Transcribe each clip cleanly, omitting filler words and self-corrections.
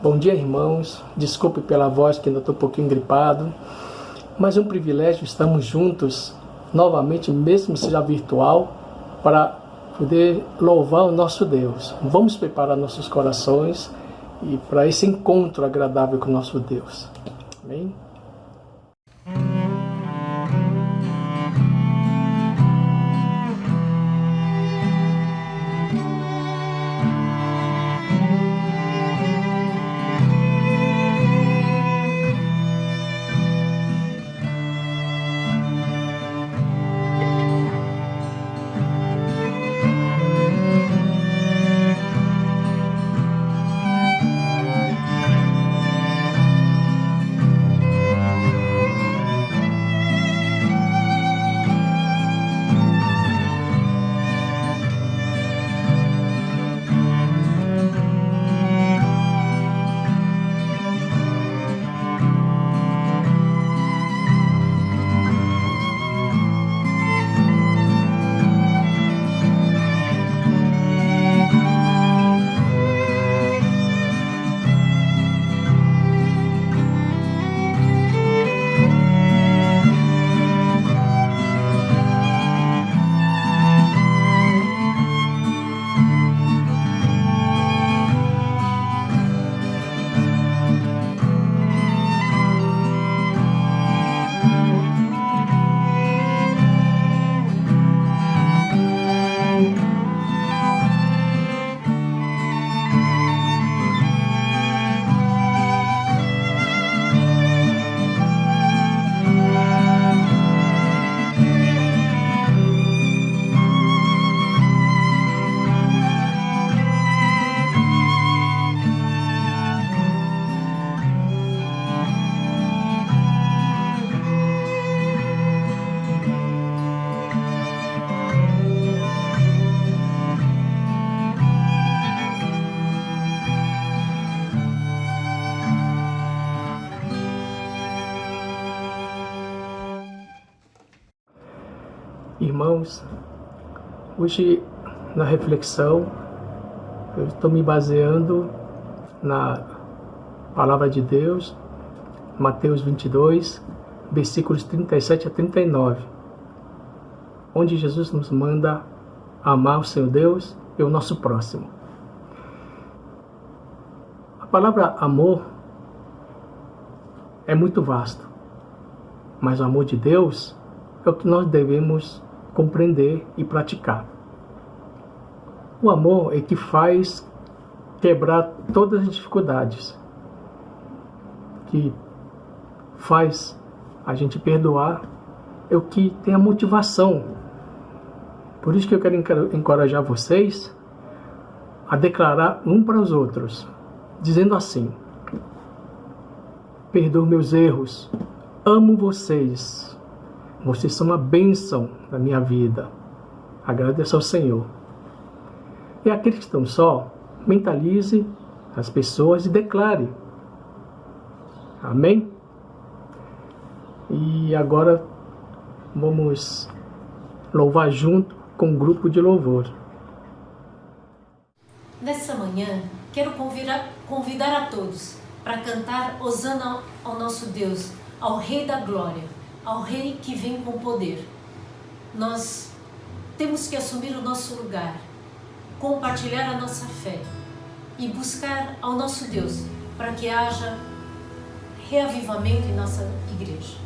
Bom dia, irmãos. Desculpe pela voz que ainda estou um pouquinho gripado, mas é um privilégio estamos juntos novamente, mesmo que seja virtual, para poder louvar o nosso Deus. Vamos preparar nossos corações e para esse encontro agradável com o nosso Deus. Amém? Irmãos, hoje na reflexão eu estou me baseando na Palavra de Deus, Mateus 22, versículos 37 a 39, onde Jesus nos manda amar o Senhor Deus e o nosso próximo. A palavra amor é muito vasto, mas o amor de Deus é o que nós devemos compreender e praticar. O amor é que faz quebrar todas as dificuldades, que faz a gente perdoar, é o que tem a motivação. Por isso que eu quero encorajar vocês a declarar um para os outros, dizendo assim: perdoo meus erros, amo vocês, vocês são uma bênção na minha vida. Agradeço ao Senhor. E aqueles que estão só, mentalize as pessoas e declare. Amém? E agora vamos louvar junto com um grupo de louvor. Nessa manhã, quero convidar a todos para cantar Hosana ao nosso Deus, ao Rei da Glória, ao Rei que vem com poder. Nós temos que assumir o nosso lugar, compartilhar a nossa fé e buscar ao nosso Deus para que haja reavivamento em nossa igreja.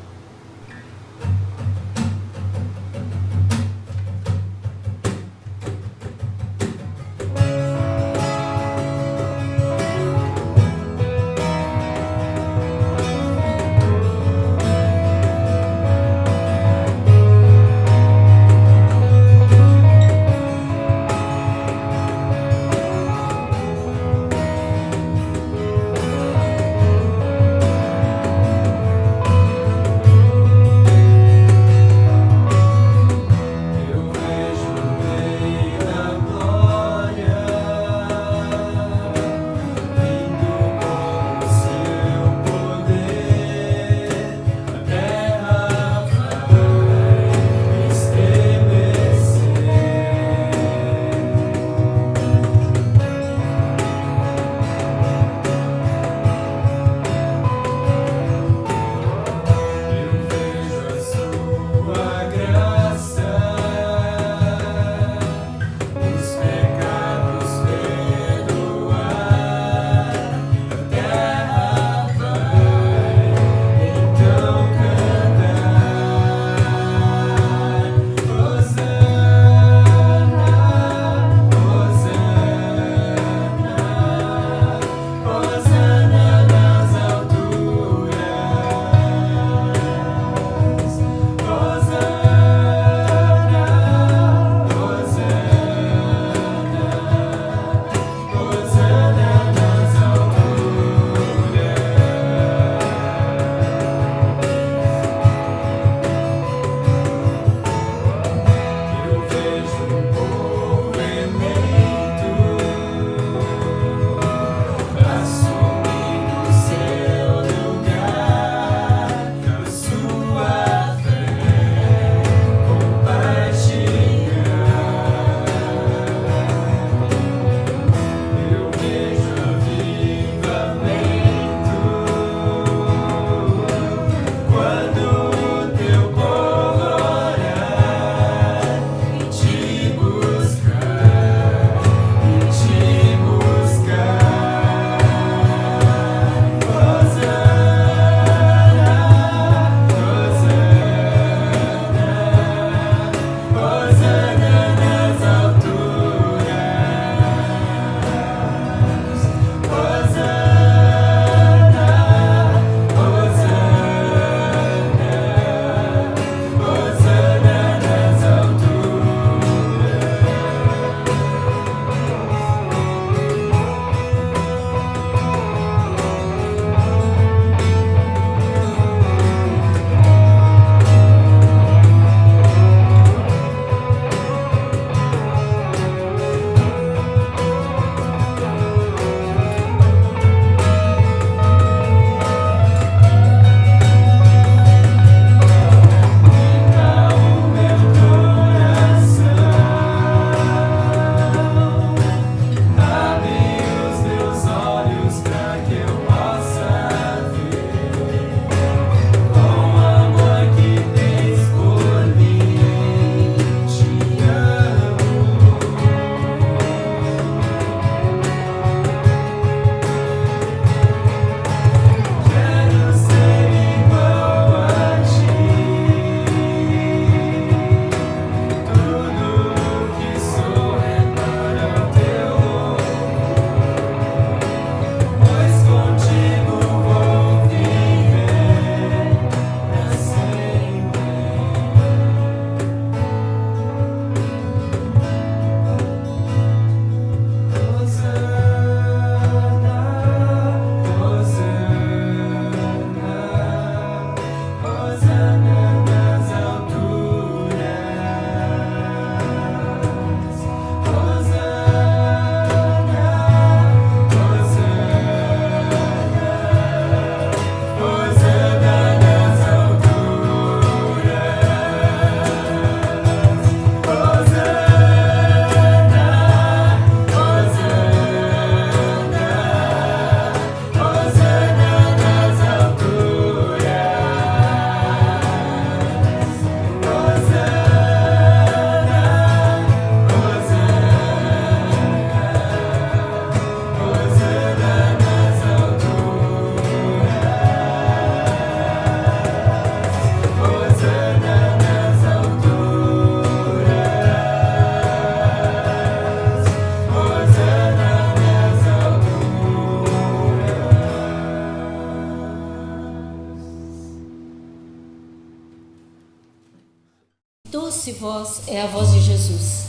doce voz é a voz de Jesus.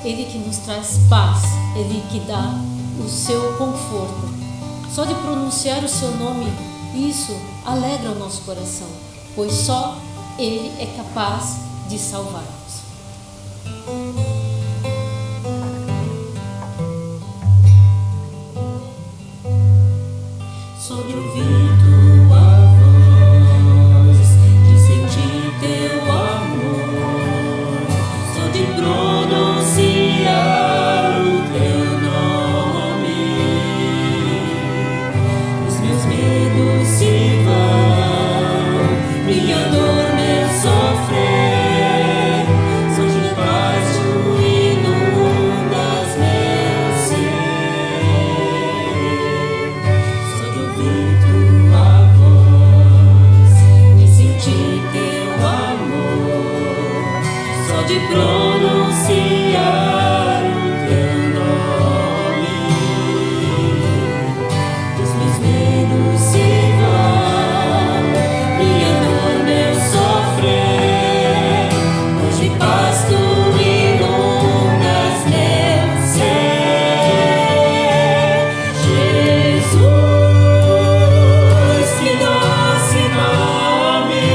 Ele que nos traz paz, Ele que dá o seu conforto. Só de pronunciar o seu nome, isso alegra o nosso coração, pois só Ele é capaz de salvar-nos. Só de ouvir tua voz, de sentir teu amor, só de pronunciar o teu nome, os meus medos se vão, minha dor, meu sofrer, só de paz tu inundas meu ser. Só de ouvir tua voz, de sentir teu amor, só de pronunciar o teu nome, os meus medos se vão, minha dor, meu sofrer, pois de paz tu inundas meu ser. Jesus, que doce nome,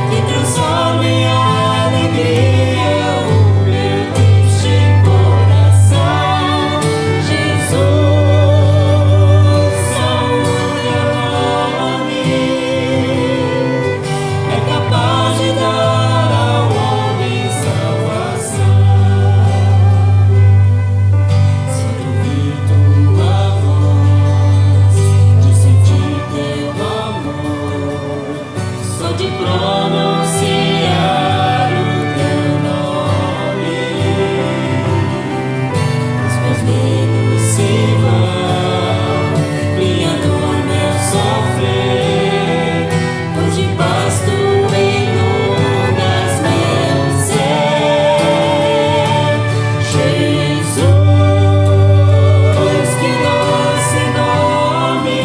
que transforma em alegria o meu triste coração. Jesus, só o teu nome é capaz de dar ao homem salvação. Só de ouvir tua voz, de sentir teu amor, só de pronunciar o teu nome, os meus medos se vão, minha dor, meu sofrer, pois de paz tu inundas meu ser. Jesus, que doce nome,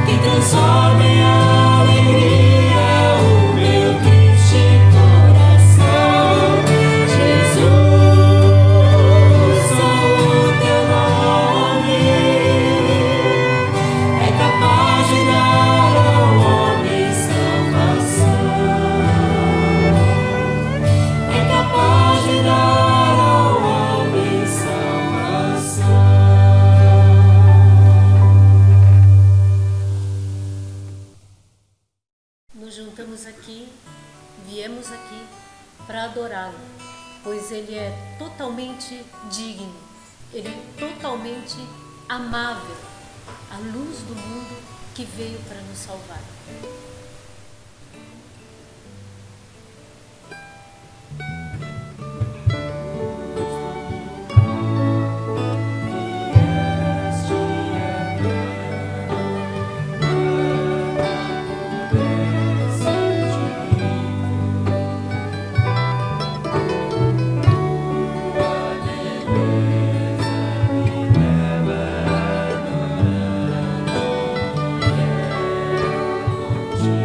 que transforma em alegria o meu triste coração. Jesus, só o teu nome é capaz de dar ao homem salvação. É capaz de dar ao homem salvação. Nos juntamos aqui, viemos aqui para adorá-lo, pois Ele é totalmente digno, Ele é totalmente amável, a luz do mundo que veio para nos salvar. Jesus.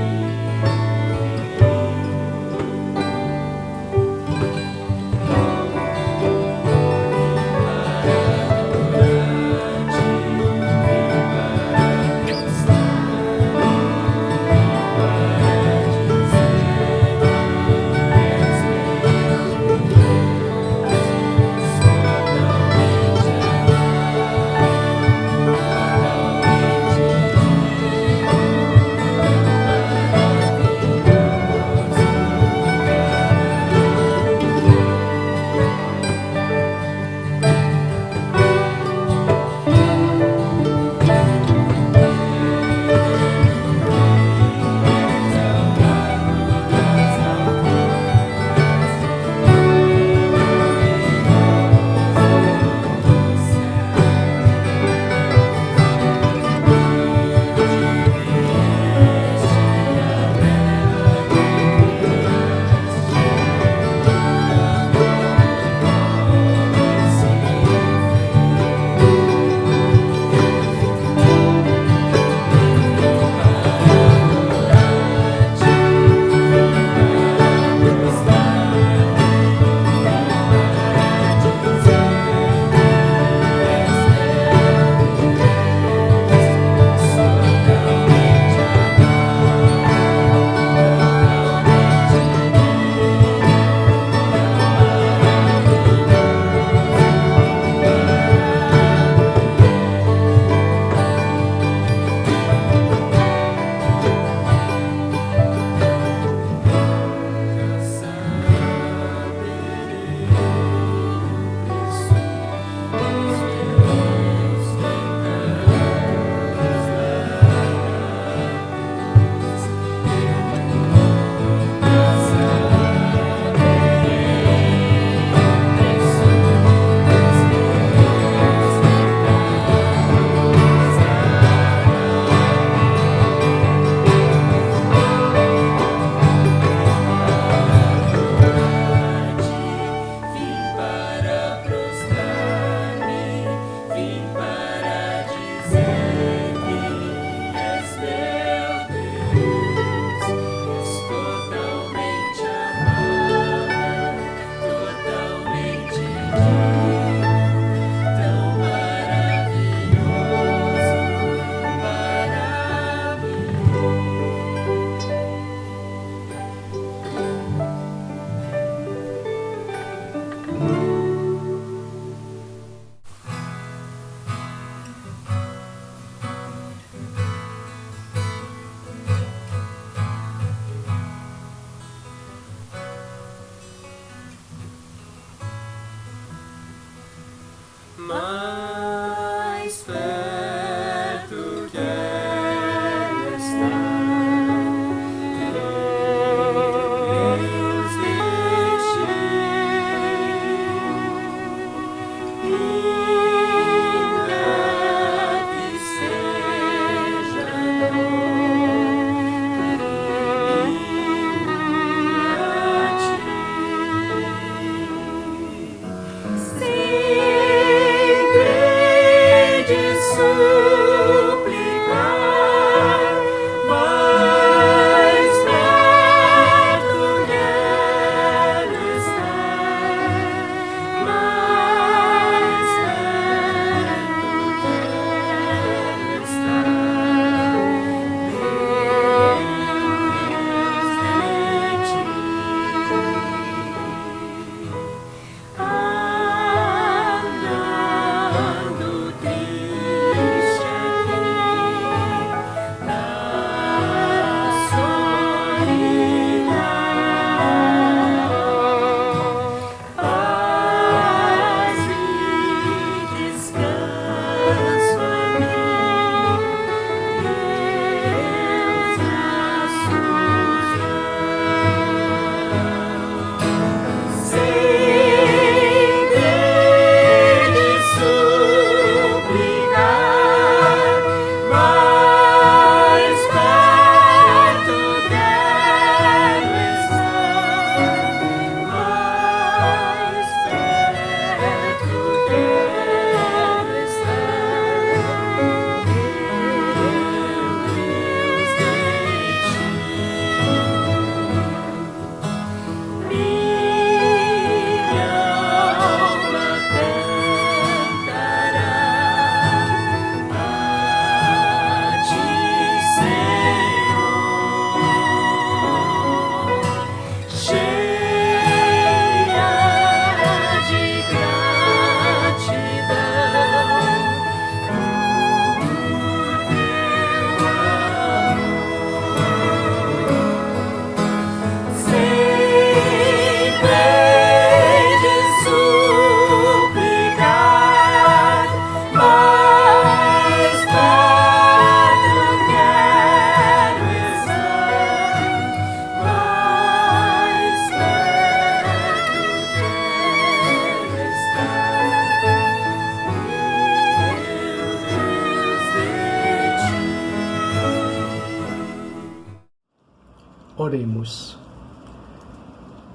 Oremos.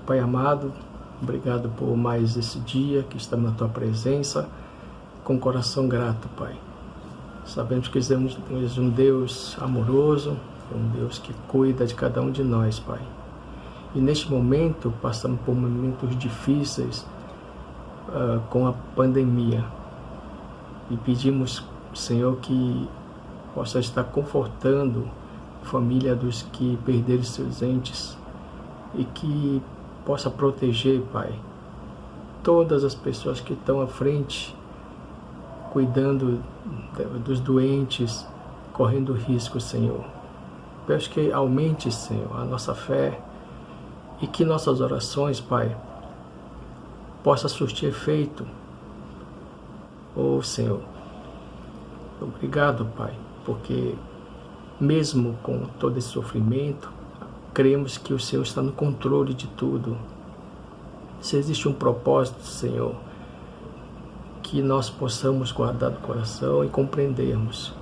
Pai amado, obrigado por mais esse dia que estamos na Tua presença, com coração grato, Pai. Sabemos que és um Deus amoroso, um Deus que cuida de cada um de nós, Pai. E neste momento, passamos por momentos difíceis com a pandemia. E pedimos, Senhor, que possa estar confortando a família dos que perderam seus entes e que possa proteger, Pai, todas as pessoas que estão à frente, cuidando dos doentes, correndo risco, Senhor. Peço que aumente, Senhor, a nossa fé e que nossas orações, Pai, possa surtir efeito. Oh, Senhor, obrigado, Pai, porque mesmo com todo esse sofrimento, cremos que o Senhor está no controle de tudo. Se existe um propósito, Senhor, que nós possamos guardar no coração e compreendermos.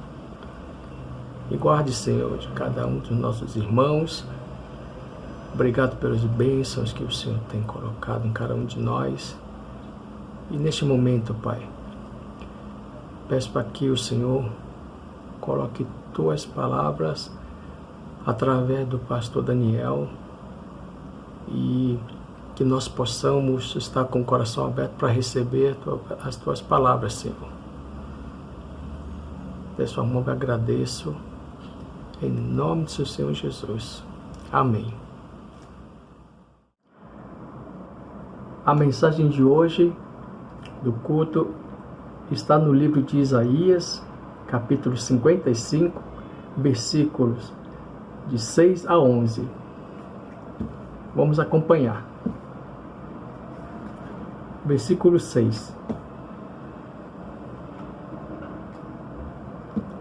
E guarde, Senhor, de cada um dos nossos irmãos. Obrigado pelas bênçãos que o Senhor tem colocado em cada um de nós. E neste momento, Pai, peço para que o Senhor coloque Tuas palavras através do pastor Daniel e que nós possamos estar com o coração aberto para receber as Tuas palavras, Senhor. Desse amor eu agradeço, em nome do seu Senhor Jesus. Amém. A mensagem de hoje do culto está no livro de Isaías, capítulo 55, versículos de 6 a 11. Vamos acompanhar. Versículo 6.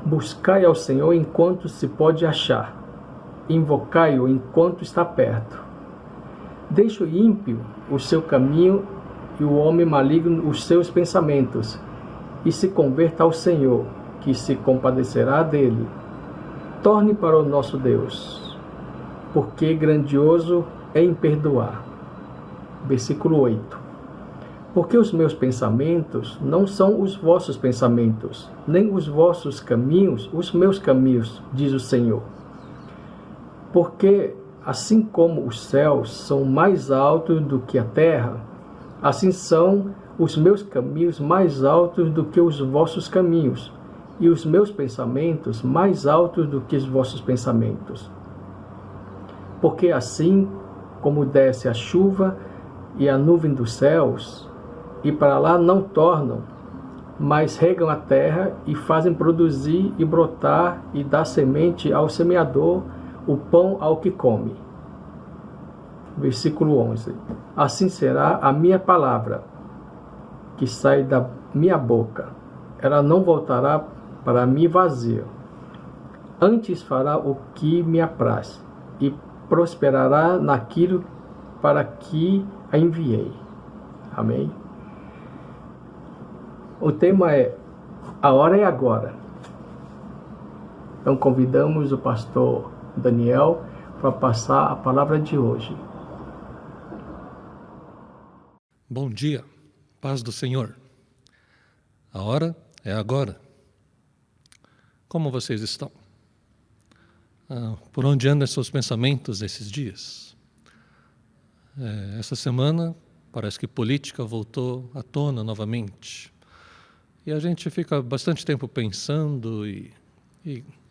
Buscai ao Senhor enquanto se pode achar, invocai-o enquanto está perto. Deixe o ímpio o seu caminho e o homem maligno os seus pensamentos, e se converta ao Senhor, que se compadecerá dele. Torne para o nosso Deus, porque grandioso é em perdoar. Versículo 8. Porque os meus pensamentos não são os vossos pensamentos, nem os vossos caminhos, os meus caminhos, diz o Senhor. Porque assim como os céus são mais altos do que a terra, assim são os meus caminhos mais altos do que os vossos caminhos, e os meus pensamentos mais altos do que os vossos pensamentos. Porque assim como desce a chuva e a nuvem dos céus, e para lá não tornam, mas regam a terra e fazem produzir e brotar e dar semente ao semeador, o pão ao que come. Versículo 11. Assim será a minha palavra, que sai da minha boca. Ela não voltará para mim vazia. Antes fará o que me apraz, e prosperará naquilo para que a enviei. Amém? O tema é A Hora é Agora. Então convidamos o pastor Daniel para passar a palavra de hoje. Bom dia, paz do Senhor. A hora é agora. Como vocês estão? Por onde andam seus pensamentos nesses dias? Essa semana parece que política voltou à tona novamente. E a gente fica bastante tempo pensando e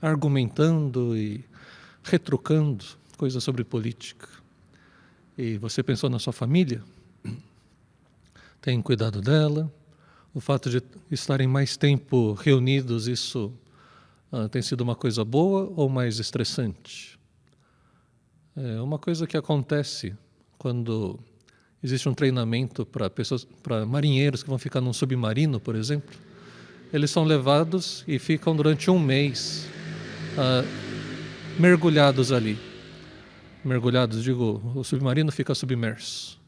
argumentando e retrucando coisas sobre política. E você pensou na sua família? Tem cuidado dela? O fato de estarem mais tempo reunidos, isso tem sido uma coisa boa ou mais estressante? É uma coisa que acontece quando existe um treinamento para marinheiros que vão ficar num submarino, por exemplo. Eles são levados e ficam durante um mês mergulhados ali. Mergulhados, digo, o submarino fica submerso.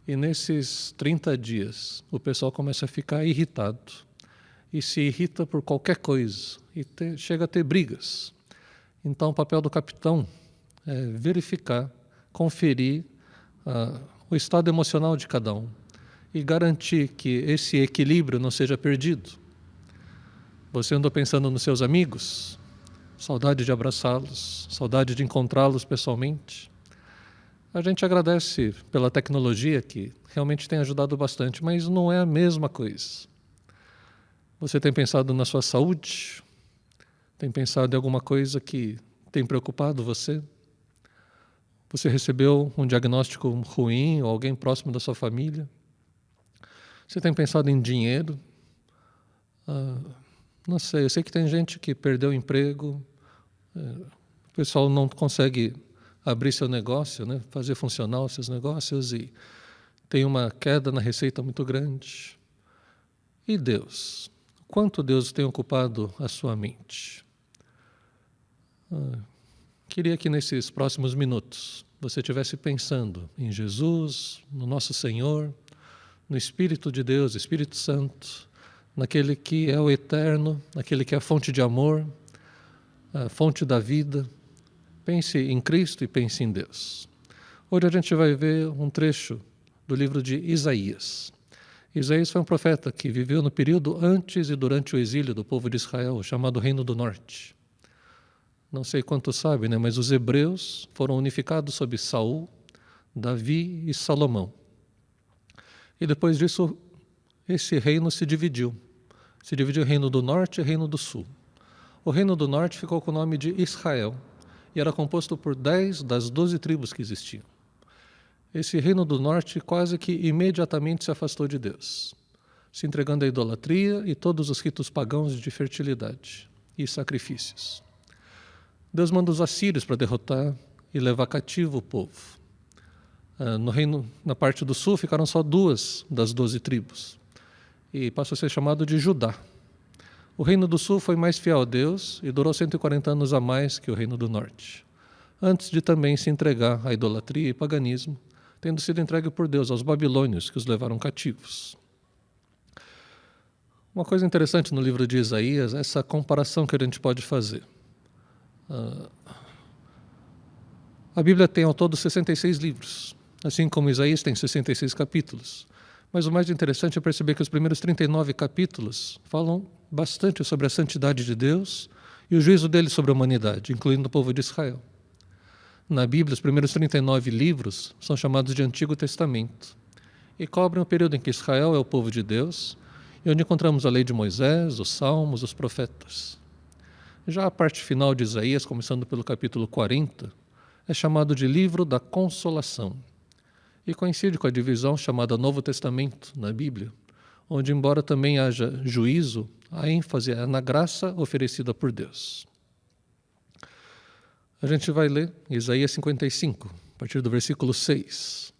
E nesses 30 dias, o pessoal começa a ficar irritado. E se irrita por qualquer coisa. E chega a ter brigas. Então, o papel do capitão é verificar, conferir o estado emocional de cada um e garantir que esse equilíbrio não seja perdido. Você andou pensando nos seus amigos? Saudade de abraçá-los, saudade de encontrá-los pessoalmente. A gente agradece pela tecnologia que realmente tem ajudado bastante, mas não é a mesma coisa. Você tem pensado na sua saúde? Tem pensado em alguma coisa que tem preocupado você? Você recebeu um diagnóstico ruim ou alguém próximo da sua família? Você tem pensado em dinheiro? Não sei, eu sei que tem gente que perdeu o emprego, o pessoal não consegue abrir seu negócio, né, fazer funcionar os seus negócios e tem uma queda na receita muito grande. E Deus? Quanto Deus tem ocupado a sua mente? Queria que nesses próximos minutos você estivesse pensando em Jesus, no nosso Senhor, no Espírito de Deus, Espírito Santo, naquele que é o eterno, naquele que é a fonte de amor, a fonte da vida. Pense em Cristo e pense em Deus. Hoje a gente vai ver um trecho do livro de Isaías. Isaías foi um profeta que viveu no período antes e durante o exílio do povo de Israel, chamado Reino do Norte. Não sei quantos sabem, né? Mas os hebreus foram unificados sob Saul, Davi e Salomão. E depois disso, esse reino se dividiu. Se dividiu em Reino do Norte e Reino do Sul. O Reino do Norte ficou com o nome de Israel e era composto por 10 das 12 tribos que existiam. Esse Reino do Norte quase que imediatamente se afastou de Deus, se entregando à idolatria e todos os ritos pagãos de fertilidade e sacrifícios. Deus manda os assírios para derrotar e levar cativo o povo. Na parte do sul ficaram só 2 das 12 tribos e passou a ser chamado de Judá. O Reino do Sul foi mais fiel a Deus e durou 140 anos a mais que o Reino do Norte, antes de também se entregar à idolatria e paganismo, tendo sido entregue por Deus aos babilônios que os levaram cativos. Uma coisa interessante no livro de Isaías é essa comparação que a gente pode fazer. A Bíblia tem ao todo 66 livros, assim como Isaías tem 66 capítulos. Mas o mais interessante é perceber que os primeiros 39 capítulos falam bastante sobre a santidade de Deus e o juízo dele sobre a humanidade, incluindo o povo de Israel. Na Bíblia, os primeiros 39 livros são chamados de Antigo Testamento e cobrem o período em que Israel é o povo de Deus e onde encontramos a lei de Moisés, os Salmos, os profetas. Já a parte final de Isaías, começando pelo capítulo 40, é chamado de Livro da Consolação e coincide com a divisão chamada Novo Testamento na Bíblia, onde, embora também haja juízo, a ênfase é na graça oferecida por Deus. A gente vai ler Isaías 55, a partir do versículo 6.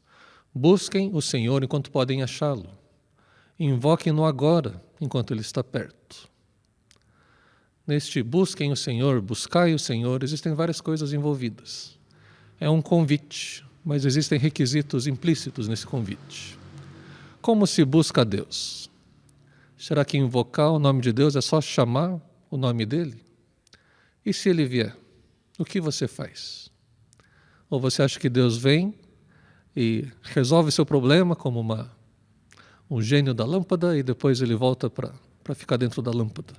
Busquem o Senhor enquanto podem achá-lo. Invoquem-no agora, enquanto ele está perto. Neste busquem o Senhor, buscai o Senhor, existem várias coisas envolvidas. É um convite, mas existem requisitos implícitos nesse convite. Como se busca a Deus? Será que invocar o nome de Deus é só chamar o nome dele? E se ele vier? O que você faz? Ou você acha que Deus vem e resolve seu problema como um gênio da lâmpada e depois ele volta para ficar dentro da lâmpada?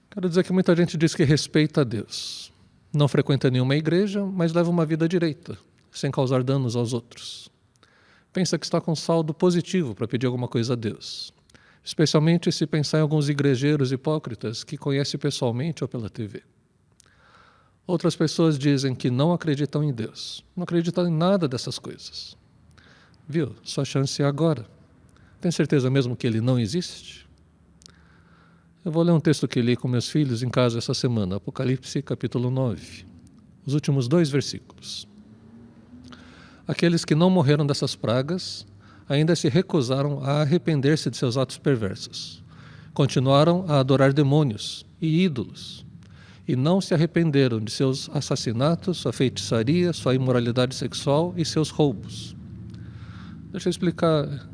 Quero dizer que muita gente diz que respeita a Deus. Não frequenta nenhuma igreja, mas leva uma vida direita, sem causar danos aos outros. Pensa que está com saldo positivo para pedir alguma coisa a Deus. Especialmente se pensar em alguns igrejeiros hipócritas que conhece pessoalmente ou pela TV. Outras pessoas dizem que não acreditam em Deus. Não acreditam em nada dessas coisas. Viu? Sua chance é agora. Tem certeza mesmo que ele não existe? Eu vou ler um texto que li com meus filhos em casa essa semana, Apocalipse capítulo 9. Os últimos 2 versículos. Aqueles que não morreram dessas pragas ainda se recusaram a arrepender-se de seus atos perversos. Continuaram a adorar demônios e ídolos. E não se arrependeram de seus assassinatos, sua feitiçaria, sua imoralidade sexual e seus roubos. Deixa eu explicar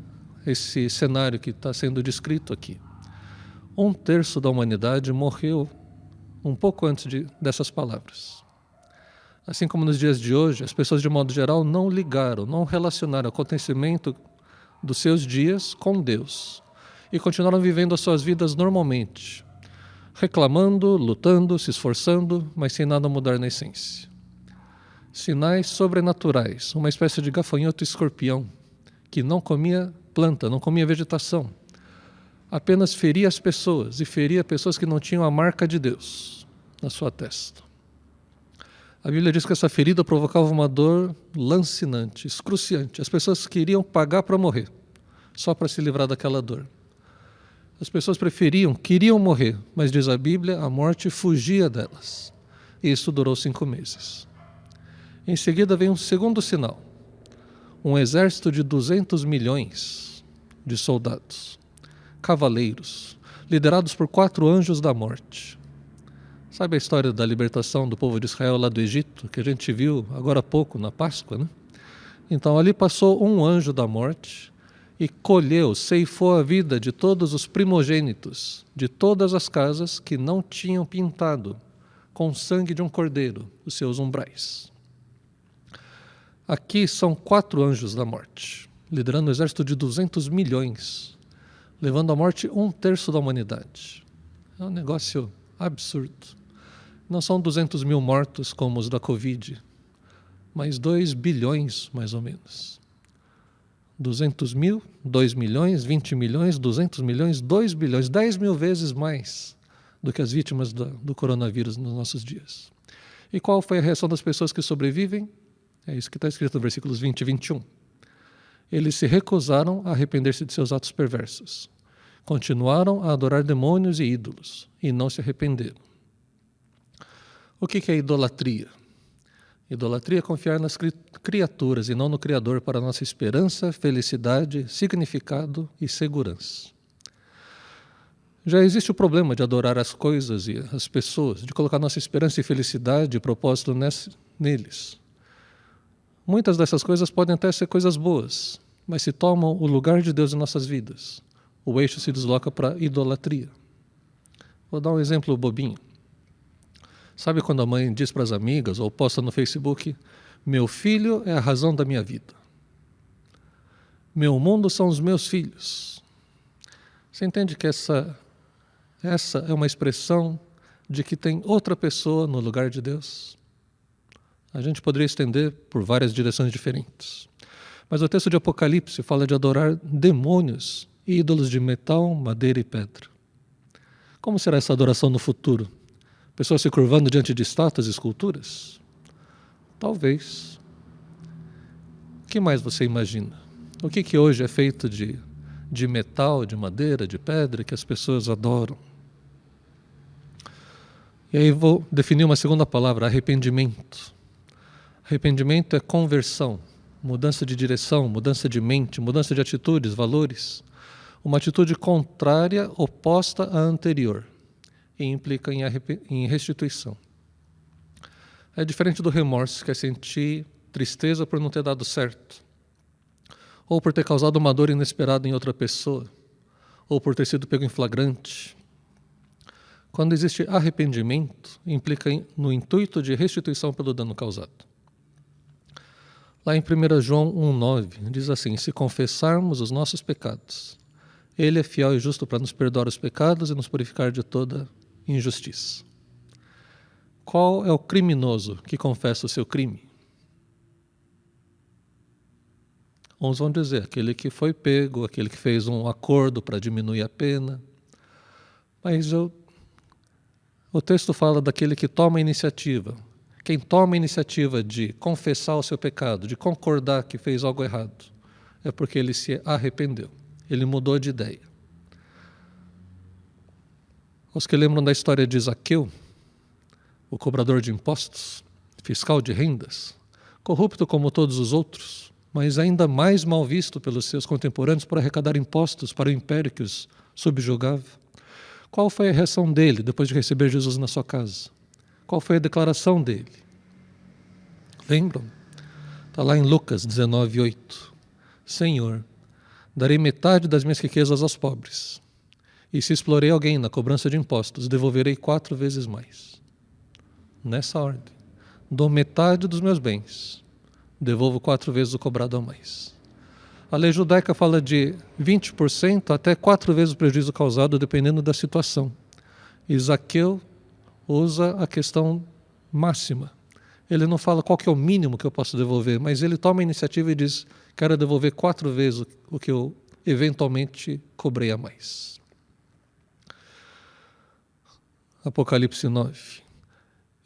esse cenário que está sendo descrito aqui. 1/3 da humanidade morreu um pouco antes dessas palavras. Assim como nos dias de hoje, as pessoas de modo geral não ligaram, não relacionaram o acontecimento dos seus dias com Deus e continuaram vivendo as suas vidas normalmente, reclamando, lutando, se esforçando, mas sem nada mudar na essência. Sinais sobrenaturais, uma espécie de gafanhoto escorpião, que não comia planta, não comia vegetação, apenas feria as pessoas, e feria pessoas que não tinham a marca de Deus na sua testa. A Bíblia diz que essa ferida provocava uma dor lancinante, excruciante. As pessoas queriam pagar para morrer, só para se livrar daquela dor. As pessoas queriam morrer, mas diz a Bíblia, a morte fugia delas. E isso durou 5 meses. Em seguida vem um segundo sinal. Um exército de 200 milhões de soldados, cavaleiros, liderados por 4 anjos da morte. Sabe a história da libertação do povo de Israel lá do Egito, que a gente viu agora há pouco, na Páscoa, né? Então ali passou um anjo da morte e colheu, ceifou a vida de todos os primogênitos, de todas as casas que não tinham pintado com o sangue de um cordeiro os seus umbrais. Aqui são 4 anjos da morte, liderando um exército de 200 milhões, levando à morte 1/3 da humanidade. É um negócio absurdo. Não são 200 mil mortos como os da Covid, mas 2 bilhões, mais ou menos. 200 mil, 2 milhões, 20 milhões, 200 milhões, 2 bilhões, 10 mil vezes mais do que as vítimas do coronavírus nos nossos dias. E qual foi a reação das pessoas que sobrevivem? É isso que está escrito no versículos 20 e 21. Eles se recusaram a arrepender-se de seus atos perversos. Continuaram a adorar demônios e ídolos, e não se arrependeram. O que é idolatria? Idolatria é confiar nas criaturas e não no Criador para nossa esperança, felicidade, significado e segurança. Já existe o problema de adorar as coisas e as pessoas, de colocar nossa esperança e felicidade e propósito neles. Muitas dessas coisas podem até ser coisas boas, mas se tomam o lugar de Deus em nossas vidas, o eixo se desloca para a idolatria. Vou dar um exemplo bobinho. Sabe quando a mãe diz para as amigas ou posta no Facebook, meu filho é a razão da minha vida? Meu mundo são os meus filhos. Você entende que essa é uma expressão de que tem outra pessoa no lugar de Deus? A gente poderia estender por várias direções diferentes. Mas o texto de Apocalipse fala de adorar demônios e ídolos de metal, madeira e pedra. Como será essa adoração no futuro? Pessoas se curvando diante de estátuas e esculturas? Talvez. O que mais você imagina? O que hoje é feito de metal, de madeira, de pedra, que as pessoas adoram? E aí vou definir uma segunda palavra, arrependimento. Arrependimento é conversão, mudança de direção, mudança de mente, mudança de atitudes, valores. Uma atitude contrária, oposta à anterior, e implica em restituição. É diferente do remorso, que é sentir tristeza por não ter dado certo, ou por ter causado uma dor inesperada em outra pessoa, ou por ter sido pego em flagrante. Quando existe arrependimento, implica no intuito de restituição pelo dano causado. Lá em 1 João 1,9, diz assim: se confessarmos os nossos pecados, Ele é fiel e justo para nos perdoar os pecados e nos purificar de toda injustiça. Qual é o criminoso que confessa o seu crime? Uns vão dizer, aquele que foi pego, aquele que fez um acordo para diminuir a pena. Mas o texto fala daquele que toma a iniciativa. Quem toma a iniciativa de confessar o seu pecado, de concordar que fez algo errado, é porque ele se arrependeu, ele mudou de ideia. Os que lembram da história de Zaqueu, o cobrador de impostos, fiscal de rendas, corrupto como todos os outros, mas ainda mais mal visto pelos seus contemporâneos por arrecadar impostos para o império que os subjugava. Qual foi a reação dele depois de receber Jesus na sua casa? Qual foi a declaração dele? Lembram? Está lá em Lucas 19:8. Senhor, darei metade das minhas riquezas aos pobres. E se explorei alguém na cobrança de impostos, devolverei 4 vezes mais. Nessa ordem. Dou metade dos meus bens. Devolvo 4 vezes o cobrado a mais. A lei judaica fala de 20% até 4 vezes o prejuízo causado, dependendo da situação. E Zaqueu usa a questão máxima. Ele não fala qual que é o mínimo que eu posso devolver, mas ele toma a iniciativa e diz, quero devolver 4 vezes o que eu eventualmente cobrei a mais. Apocalipse 9.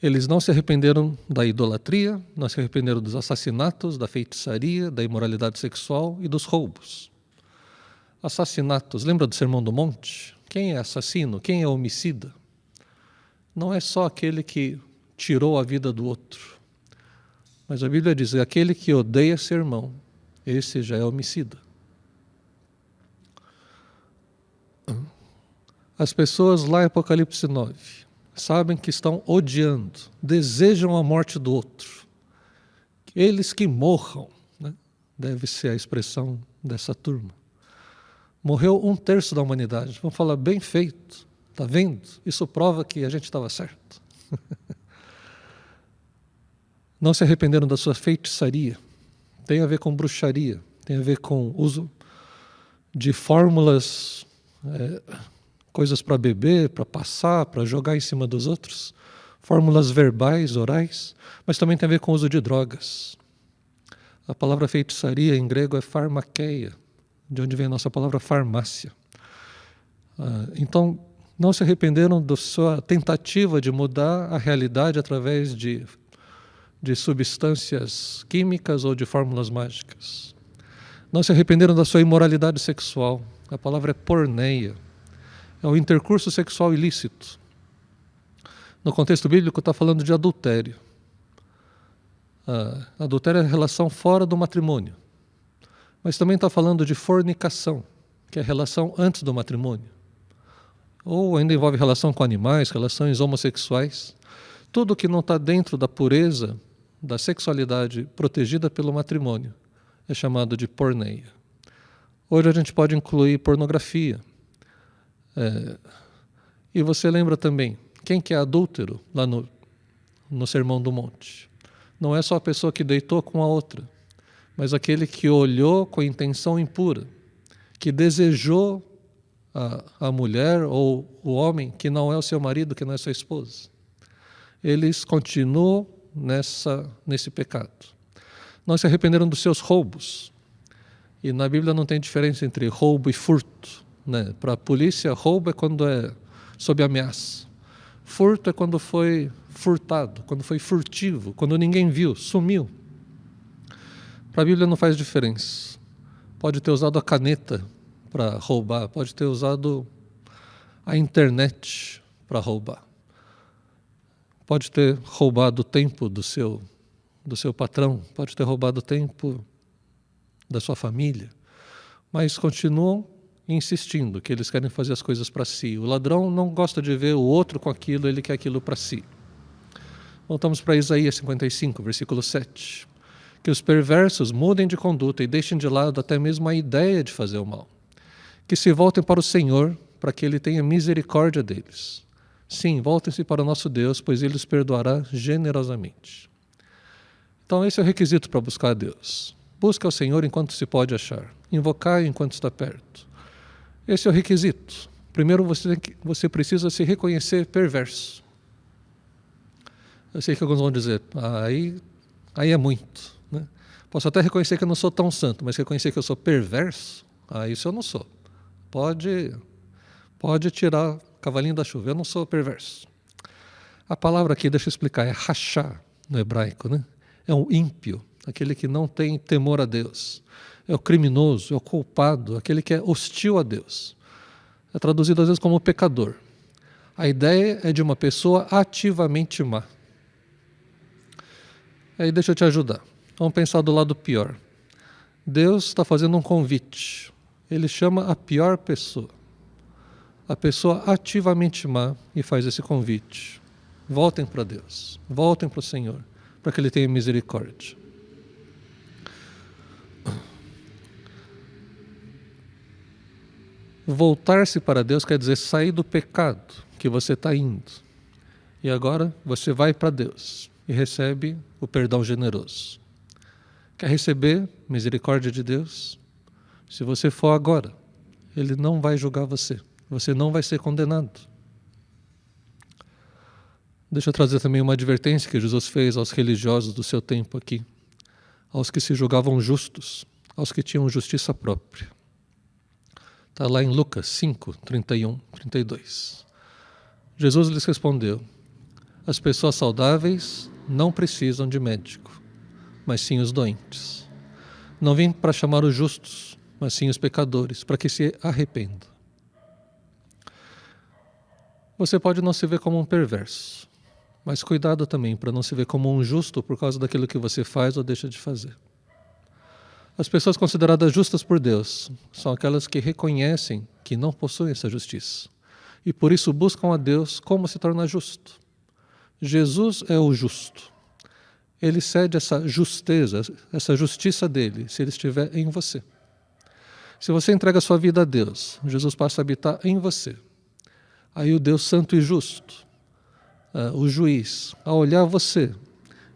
Eles não se arrependeram da idolatria, não se arrependeram dos assassinatos, da feitiçaria, da imoralidade sexual e dos roubos. Assassinatos, lembra do Sermão do Monte? Quem é assassino? Quem é homicida? Não é só aquele que tirou a vida do outro. Mas a Bíblia diz, aquele que odeia seu irmão, esse já é homicida. As pessoas lá em Apocalipse 9 sabem que estão odiando, desejam a morte do outro. Eles que morram, né? Deve ser a expressão dessa turma. Morreu 1/3 da humanidade. Vamos falar, bem feito. Está vendo? Isso prova que a gente estava certo. Não se arrependeram da sua feitiçaria. Tem a ver com bruxaria. Tem a ver com uso de fórmulas, coisas para beber, para passar, para jogar em cima dos outros. Fórmulas verbais, orais. Mas também tem a ver com o uso de drogas. A palavra feitiçaria em grego é pharmakeia, de onde vem a nossa palavra farmácia. Então, não se arrependeram da sua tentativa de mudar a realidade através de substâncias químicas ou de fórmulas mágicas. Não se arrependeram da sua imoralidade sexual. A palavra é porneia. É o intercurso sexual ilícito. No contexto bíblico está falando de adultério. Adultério é a relação fora do matrimônio. Mas também está falando de fornicação, que é a relação antes do matrimônio. Ou ainda envolve relação com animais, relações homossexuais. Tudo que não está dentro da pureza, da sexualidade protegida pelo matrimônio, é chamado de porneia. Hoje a gente pode incluir pornografia. E você lembra também, quem que é adúltero lá no Sermão do Monte? Não é só a pessoa que deitou com a outra, mas aquele que olhou com intenção impura, que desejou a mulher ou o homem que não é o seu marido, que não é sua esposa. Eles continuam nesse pecado. Não se arrependeram dos seus roubos. E na Bíblia não tem diferença entre roubo e furto, né? Para a polícia, roubo é quando é sob ameaça. Furto é quando foi furtado, quando foi furtivo, quando ninguém viu, sumiu. Para a Bíblia não faz diferença. Pode ter usado a caneta para roubar, pode ter usado a internet para roubar. Pode ter roubado o tempo do seu patrão, pode ter roubado o tempo da sua família, mas continuam insistindo que eles querem fazer as coisas para si. O ladrão não gosta de ver o outro com aquilo, ele quer aquilo para si. Voltamos para Isaías 55, versículo 7. Que os perversos mudem de conduta e deixem de lado até mesmo a ideia de fazer o mal. Que se voltem para o Senhor, para que Ele tenha misericórdia deles. Sim, voltem-se para o nosso Deus, pois Ele os perdoará generosamente. Então esse é o requisito para buscar a Deus. Busca o Senhor enquanto se pode achar. Invocar enquanto está perto. Esse é o requisito. Primeiro você precisa se reconhecer perverso. Eu sei que alguns vão dizer, aí é muito. Né? Posso até reconhecer que eu não sou tão santo, mas reconhecer que eu sou perverso, isso eu não sou. Pode tirar o cavalinho da chuva, eu não sou perverso. A palavra aqui, deixa eu explicar, é rachá no hebraico. Né? É um ímpio, aquele que não tem temor a Deus. É o criminoso, é o culpado, aquele que é hostil a Deus. É traduzido às vezes como pecador. A ideia é de uma pessoa ativamente má. Aí deixa eu te ajudar. Vamos pensar do lado pior. Deus está fazendo um convite. Ele chama a pior pessoa. A pessoa ativamente má e faz esse convite. Voltem para Deus. Voltem para o Senhor, para que Ele tenha misericórdia. Voltar-se para Deus quer dizer sair do pecado que você está indo. E agora você vai para Deus e recebe o perdão generoso. Quer receber misericórdia de Deus? Se você for agora, Ele não vai julgar você. Você não vai ser condenado. Deixa eu trazer também uma advertência que Jesus fez aos religiosos do seu tempo aqui. Aos que se julgavam justos, aos que tinham justiça própria. Está lá em Lucas 5, 31, 32. Jesus lhes respondeu: as pessoas saudáveis não precisam de médico, mas sim os doentes. Não vim para chamar os justos, mas sim os pecadores, para que se arrependam. Você pode não se ver como um perverso, mas cuidado também para não se ver como um justo por causa daquilo que você faz ou deixa de fazer. As pessoas consideradas justas por Deus são aquelas que reconhecem que não possuem essa justiça e por isso buscam a Deus como se tornar justo. Jesus é o justo. Ele cede essa justeza, essa justiça dele, se ele estiver em você. Se você entrega a sua vida a Deus, Jesus passa a habitar em você. Aí o Deus santo e justo, o juiz, ao olhar você,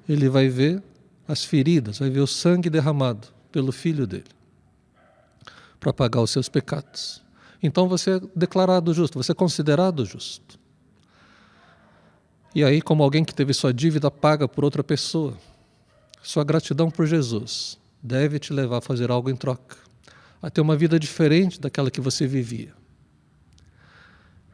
ele vai ver as feridas, vai ver o sangue derramado pelo Filho dele, para pagar os seus pecados. Então você é declarado justo, você é considerado justo. E aí, como alguém que teve sua dívida paga por outra pessoa, sua gratidão por Jesus deve te levar a fazer algo em troca, a ter uma vida diferente daquela que você vivia.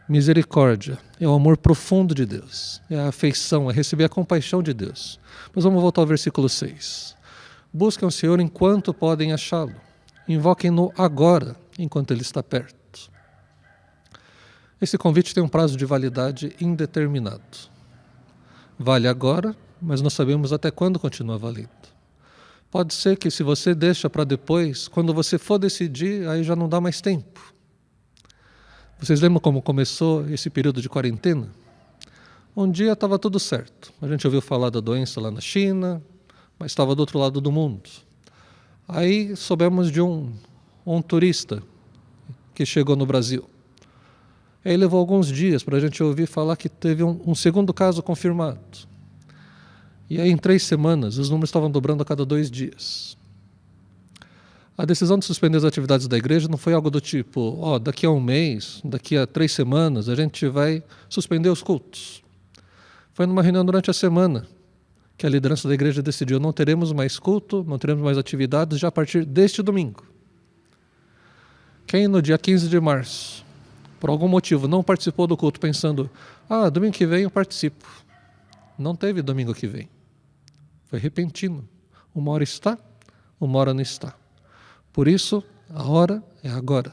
Misericórdia é o amor profundo de Deus, é a afeição, é receber a compaixão de Deus. Mas vamos voltar ao versículo 6. Busquem o Senhor enquanto podem achá-lo. Invoquem-no agora, enquanto Ele está perto. Esse convite tem um prazo de validade indeterminado. Vale agora, mas não sabemos até quando continua valendo. Pode ser que se você deixa para depois, quando você for decidir, aí já não dá mais tempo. Vocês lembram como começou esse período de quarentena? Um dia estava tudo certo. A gente ouviu falar da doença lá na China, mas estava do outro lado do mundo. Aí soubemos de um turista que chegou no Brasil. Aí levou alguns dias para a gente ouvir falar que teve um segundo caso confirmado. E aí em 3 semanas os números estavam dobrando a cada 2 dias. A decisão de suspender as atividades da igreja não foi algo do tipo, daqui a um mês, daqui a 3 semanas, a gente vai suspender os cultos. Foi numa reunião durante a semana que a liderança da igreja decidiu, não teremos mais culto, não teremos mais atividades já a partir deste domingo. Quem no dia 15 de março, por algum motivo, não participou do culto pensando, domingo que vem eu participo. Não teve domingo que vem. Foi repentino. Uma hora está, uma hora não está. Por isso, a hora é agora.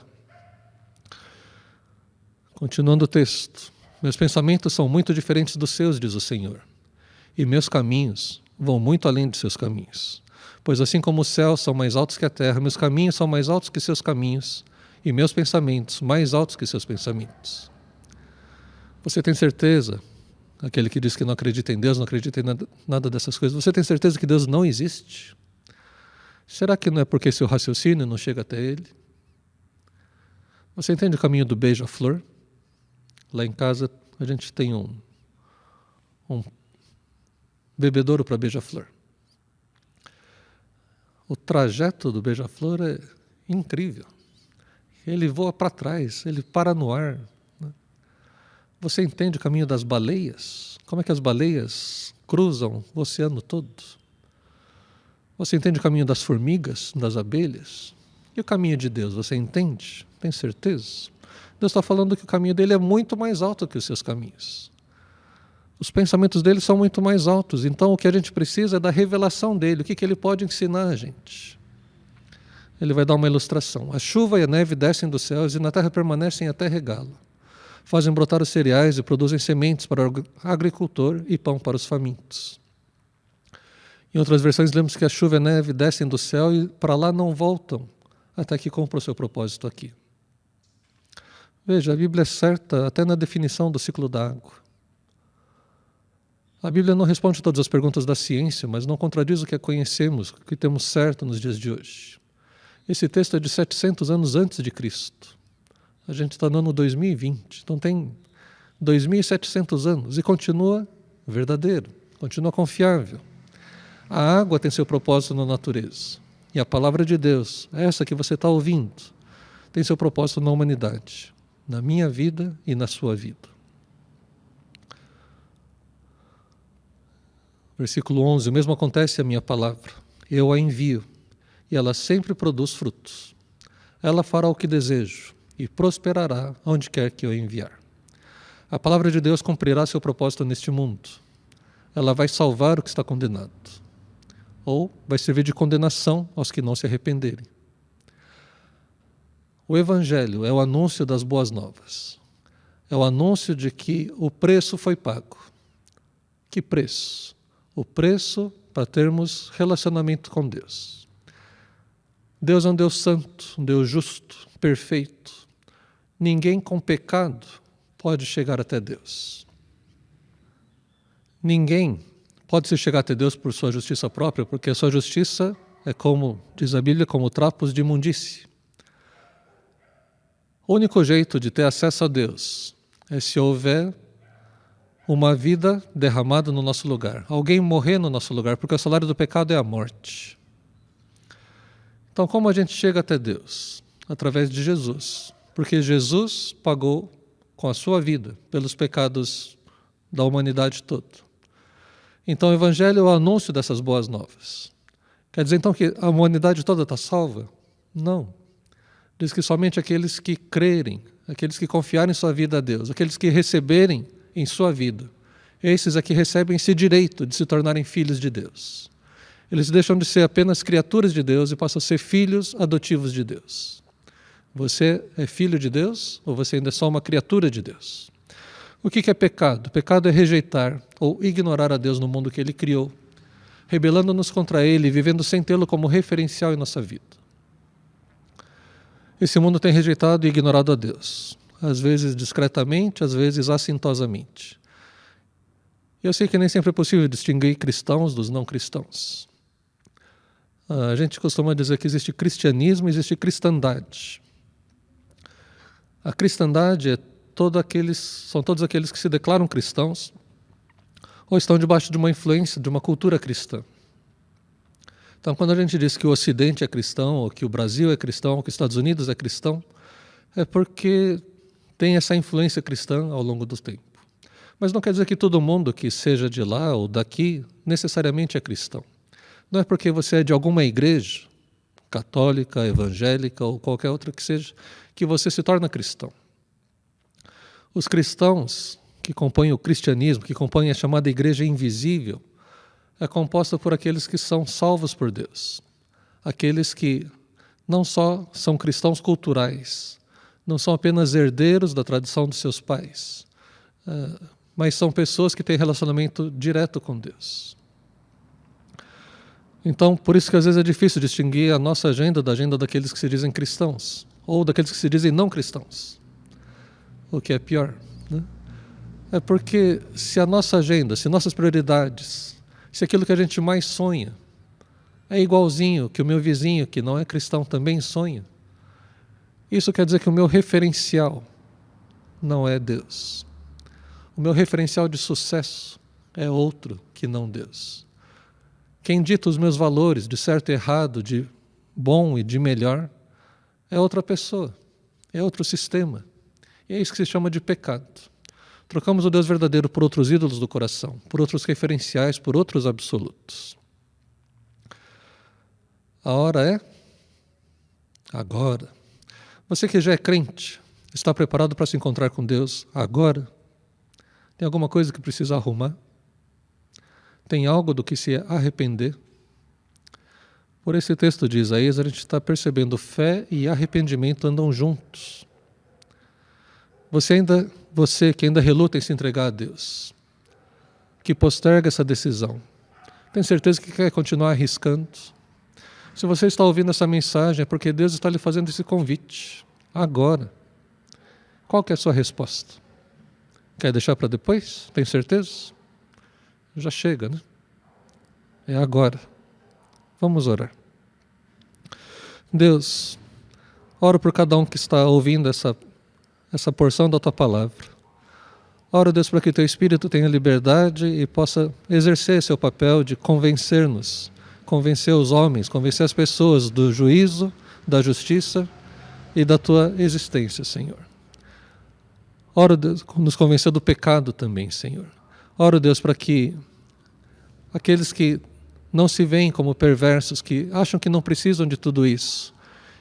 Continuando o texto. Meus pensamentos são muito diferentes dos seus, diz o Senhor. E meus caminhos vão muito além de seus caminhos. Pois assim como os céus são mais altos que a terra, meus caminhos são mais altos que seus caminhos, e meus pensamentos mais altos que seus pensamentos. Você tem certeza, aquele que diz que não acredita em Deus, não acredita em nada dessas coisas, você tem certeza que Deus não existe? Será que não é porque seu raciocínio não chega até Ele? Você entende o caminho do beija-flor? Lá em casa a gente tem um bebedouro para beija-flor. O trajeto do beija-flor é incrível. Ele voa para trás, ele para no ar. Você entende o caminho das baleias? Como é que as baleias cruzam o oceano todo? Você entende o caminho das formigas, das abelhas? E o caminho de Deus, você entende? Tem certeza? Deus está falando que o caminho dele é muito mais alto que os seus caminhos. Os pensamentos dele são muito mais altos. Então o que a gente precisa é da revelação dele. O que ele pode ensinar a gente? Ele vai dar uma ilustração. A chuva e a neve descem dos céus e na terra permanecem até regá-la. Fazem brotar os cereais e produzem sementes para o agricultor e pão para os famintos. Em outras versões, lemos que a chuva e a neve descem do céu e para lá não voltam, até que cumpra o seu propósito aqui. Veja, a Bíblia é certa até na definição do ciclo da água. A Bíblia não responde todas as perguntas da ciência, mas não contradiz o que conhecemos, o que temos certo nos dias de hoje. Esse texto é de 700 anos antes de Cristo. A gente está no ano 2020, então tem 2.700 anos e continua verdadeiro, continua confiável. A água tem seu propósito na natureza. E a palavra de Deus, essa que você está ouvindo, tem seu propósito na humanidade, na minha vida e na sua vida. Versículo 11, o mesmo acontece a minha palavra. Eu a envio, e ela sempre produz frutos. Ela fará o que desejo, e prosperará onde quer que eu enviar. A palavra de Deus cumprirá seu propósito neste mundo. Ela vai salvar o que está condenado. Ou vai servir de condenação aos que não se arrependerem. O Evangelho é o anúncio das boas novas. É o anúncio de que o preço foi pago. Que preço? O preço para termos relacionamento com Deus. Deus é um Deus santo, um Deus justo, perfeito. Ninguém com pecado pode chegar até Deus. Ninguém pode se chegar até Deus por sua justiça própria, porque a sua justiça é como, diz a Bíblia, como trapos de imundície. O único jeito de ter acesso a Deus é se houver uma vida derramada no nosso lugar. Alguém morrer no nosso lugar, porque o salário do pecado é a morte. Então, como a gente chega até Deus? Através de Jesus. Porque Jesus pagou com a sua vida pelos pecados da humanidade toda. Então o Evangelho é o anúncio dessas boas novas. Quer dizer então que a humanidade toda está salva? Não. Diz que somente aqueles que crerem, aqueles que confiarem sua vida a Deus, aqueles que receberem em sua vida, esses aqui recebem esse direito de se tornarem filhos de Deus. Eles deixam de ser apenas criaturas de Deus e passam a ser filhos adotivos de Deus. Você é filho de Deus ou você ainda é só uma criatura de Deus? O que é pecado? Pecado é rejeitar ou ignorar a Deus no mundo que Ele criou, rebelando-nos contra Ele e vivendo sem tê-lo como referencial em nossa vida. Esse mundo tem rejeitado e ignorado a Deus, às vezes discretamente, às vezes assintosamente. Eu sei que nem sempre é possível distinguir cristãos dos não cristãos. A gente costuma dizer que existe cristianismo e existe cristandade. A cristandade são todos aqueles que se declaram cristãos ou estão debaixo de uma influência de uma cultura cristã. Então, quando a gente diz que o Ocidente é cristão, ou que o Brasil é cristão, ou que os Estados Unidos é cristão, é porque tem essa influência cristã ao longo do tempo. Mas não quer dizer que todo mundo que seja de lá ou daqui necessariamente é cristão. Não é porque você é de alguma igreja, católica, evangélica ou qualquer outra que seja, que você se torna cristão. Os cristãos que compõem o cristianismo, que compõem a chamada igreja invisível, é composta por aqueles que são salvos por Deus. Aqueles que não só são cristãos culturais, não são apenas herdeiros da tradição dos seus pais, mas são pessoas que têm relacionamento direto com Deus. Então, por isso que às vezes é difícil distinguir a nossa agenda da agenda daqueles que se dizem cristãos, ou daqueles que se dizem não cristãos, o que é pior, né? É porque se a nossa agenda, se nossas prioridades, se aquilo que a gente mais sonha é igualzinho que o meu vizinho, que não é cristão, também sonha, isso quer dizer que o meu referencial não é Deus. O meu referencial de sucesso é outro que não Deus. Quem dita os meus valores de certo e errado, de bom e de melhor, é outra pessoa, é outro sistema. E é isso que se chama de pecado. Trocamos o Deus verdadeiro por outros ídolos do coração, por outros referenciais, por outros absolutos. A hora é agora. Você que já é crente, está preparado para se encontrar com Deus agora? Tem alguma coisa que precisa arrumar? Tem algo do que se arrepender? Por esse texto de Isaías, a gente está percebendo fé e arrependimento andam juntos. Você que ainda reluta em se entregar a Deus, que posterga essa decisão, tem certeza que quer continuar arriscando? Se você está ouvindo essa mensagem, é porque Deus está lhe fazendo esse convite, agora. Qual que é a sua resposta? Quer deixar para depois? Tem certeza? Já chega, né? É agora. Vamos orar. Deus, oro por cada um que está ouvindo essa porção da Tua Palavra. Oro, Deus, para que Teu Espírito tenha liberdade e possa exercer seu papel de convencer-nos, convencer os homens, convencer as pessoas do juízo, da justiça e da Tua existência, Senhor. Oro, Deus, nos convencer do pecado também, Senhor. Oro, Deus, para que aqueles que não se veem como perversos, que acham que não precisam de tudo isso,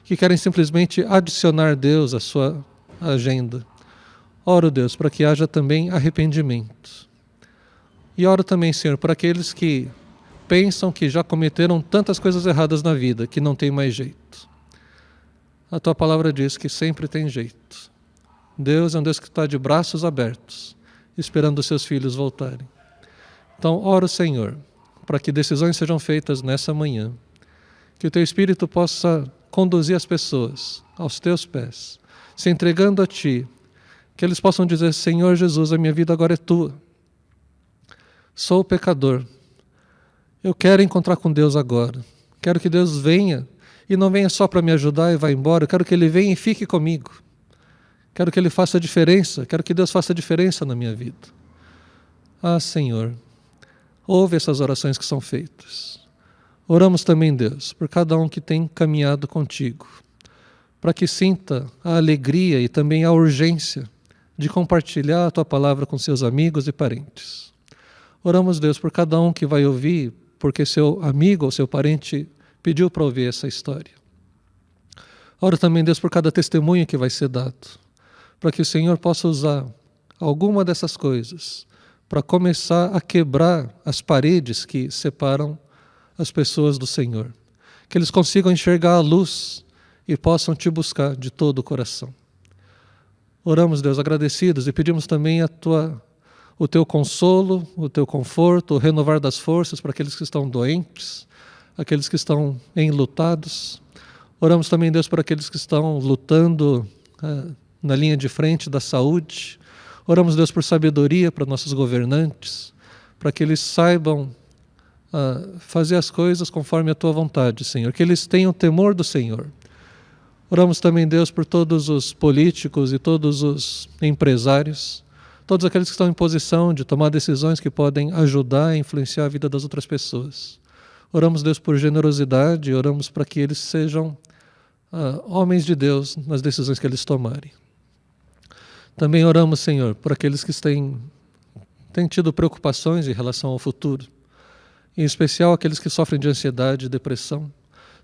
que querem simplesmente adicionar Deus à sua agenda. Oro, Deus, para que haja também arrependimento. E oro também, Senhor, para aqueles que pensam que já cometeram tantas coisas erradas na vida, que não tem mais jeito. A Tua Palavra diz que sempre tem jeito. Deus é um Deus que está de braços abertos, esperando os seus filhos voltarem. Então, oro, Senhor, para que decisões sejam feitas nessa manhã, que o Teu Espírito possa conduzir as pessoas aos Teus pés, se entregando a Ti, que eles possam dizer: Senhor Jesus, a minha vida agora é Tua. Sou pecador. Eu quero encontrar com Deus agora. Quero que Deus venha, e não venha só para me ajudar e vá embora. Eu quero que Ele venha e fique comigo. Quero que Ele faça a diferença. Quero que Deus faça a diferença na minha vida. Ah, Senhor, ouve essas orações que são feitas. Oramos também, Deus, por cada um que tem caminhado contigo, para que sinta a alegria e também a urgência de compartilhar a Tua Palavra com seus amigos e parentes. Oramos, Deus, por cada um que vai ouvir, porque seu amigo ou seu parente pediu para ouvir essa história. Oro também, Deus, por cada testemunho que vai ser dado, para que o Senhor possa usar alguma dessas coisas para começar a quebrar as paredes que separam as pessoas do Senhor. Que eles consigam enxergar a luz e possam Te buscar de todo o coração. Oramos, Deus, agradecidos, e pedimos também o Teu consolo, o Teu conforto, o renovar das forças para aqueles que estão doentes, aqueles que estão enlutados. Oramos também, Deus, por aqueles que estão lutando na linha de frente da saúde. Oramos, Deus, por sabedoria para nossos governantes, para que eles saibam fazer as coisas conforme a Tua vontade, Senhor, que eles tenham temor do Senhor. Oramos também, Deus, por todos os políticos e todos os empresários, todos aqueles que estão em posição de tomar decisões que podem ajudar a influenciar a vida das outras pessoas. Oramos, Deus, por generosidade, oramos para que eles sejam homens de Deus nas decisões que eles tomarem. Também oramos, Senhor, por aqueles que têm tido preocupações em relação ao futuro, em especial aqueles que sofrem de ansiedade e depressão.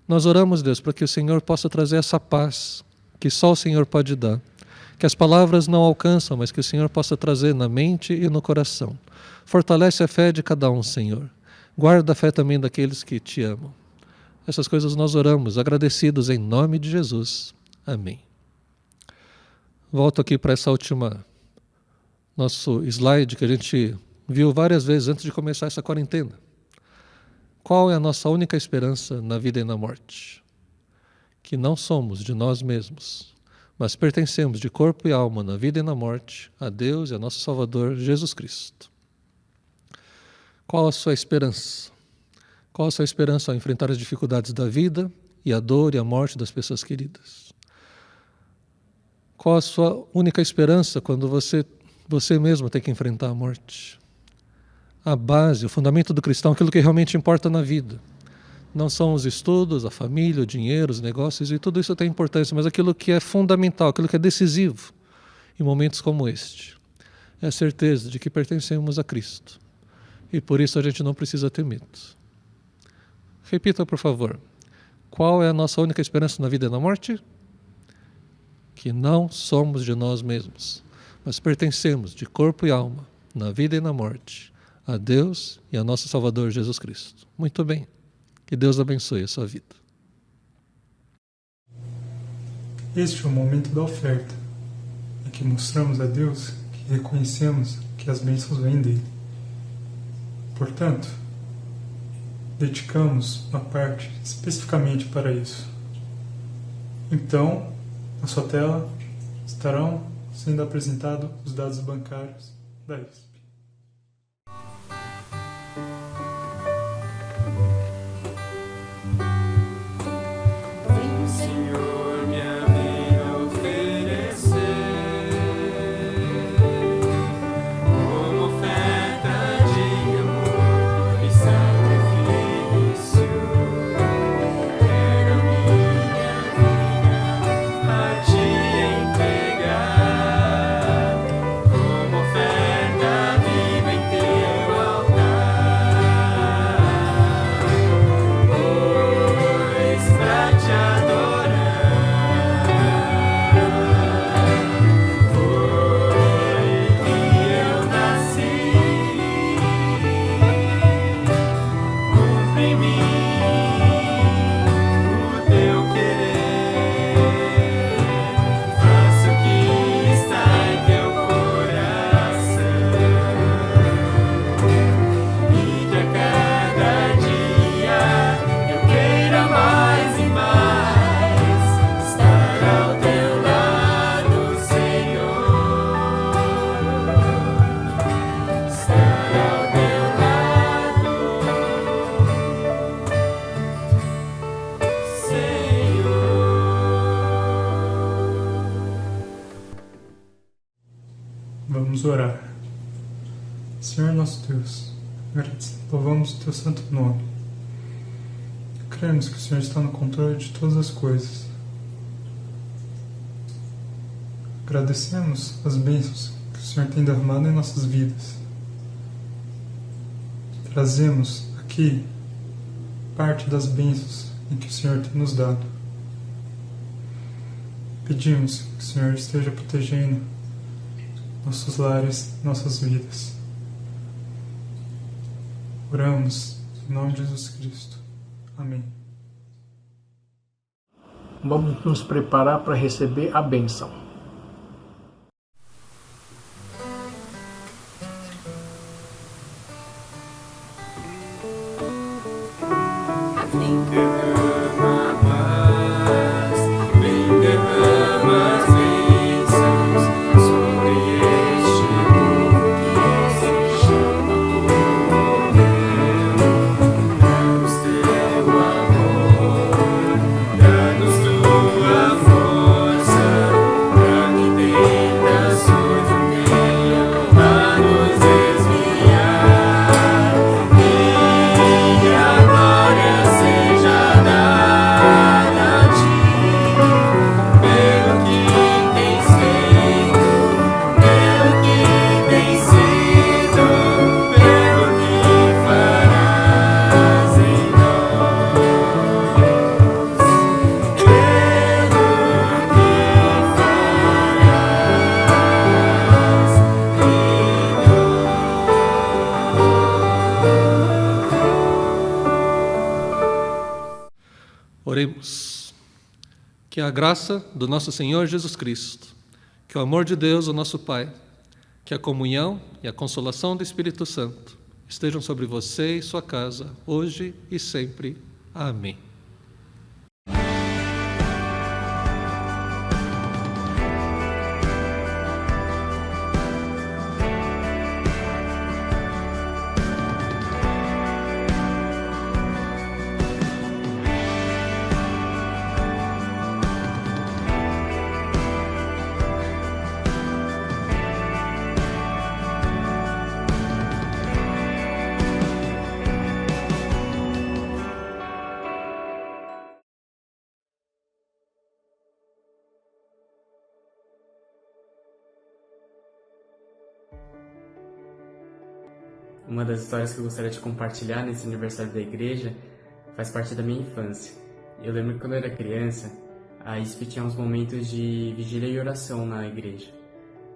Nós oramos, Deus, para que o Senhor possa trazer essa paz que só o Senhor pode dar, que as palavras não alcançam, mas que o Senhor possa trazer na mente e no coração. Fortalece a fé de cada um, Senhor. Guarda a fé também daqueles que te amam. Essas coisas nós oramos, agradecidos em nome de Jesus. Amém. Volto aqui para essa última, nosso slide que a gente viu várias vezes antes de começar essa quarentena. Qual é a nossa única esperança na vida e na morte? Que não somos de nós mesmos, mas pertencemos de corpo e alma na vida e na morte a Deus e a nosso Salvador Jesus Cristo. Qual a sua esperança? Qual a sua esperança ao enfrentar as dificuldades da vida e a dor e a morte das pessoas queridas? Qual a sua única esperança quando você mesmo tem que enfrentar a morte? A base, o fundamento do cristão, aquilo que realmente importa na vida. Não são os estudos, a família, o dinheiro, os negócios, e tudo isso tem importância, mas aquilo que é fundamental, aquilo que é decisivo em momentos como este, é a certeza de que pertencemos a Cristo. E por isso a gente não precisa ter medo. Repita, por favor. Qual é a nossa única esperança na vida e na morte? Que não somos de nós mesmos, mas pertencemos de corpo e alma, na vida e na morte, a Deus e a nosso Salvador Jesus Cristo. Muito bem. Que Deus abençoe a sua vida. Este é o momento da oferta, em que mostramos a Deus que reconhecemos que as bênçãos vêm dele. Portanto, dedicamos uma parte especificamente para isso. Então, na sua tela estarão sendo apresentados os dados bancários da ISP. Vamos orar. Senhor nosso Deus, louvamos o Teu santo nome. Cremos que o Senhor está no controle de todas as coisas. Agradecemos as bênçãos que o Senhor tem derramado em nossas vidas. Trazemos aqui parte das bênçãos em que o Senhor tem nos dado. Pedimos que o Senhor esteja protegendo nossos lares, nossas vidas. Oramos em nome de Jesus Cristo. Amém. Vamos nos preparar para receber a bênção. Glória Que a graça do nosso Senhor Jesus Cristo, que o amor de Deus, o nosso Pai, que a comunhão e a consolação do Espírito Santo estejam sobre você e sua casa, hoje e sempre. Amém. Uma das histórias que eu gostaria de compartilhar nesse aniversário da igreja faz parte da minha infância. Eu lembro que quando eu era criança, a ISP tinha uns momentos de vigília e oração na igreja.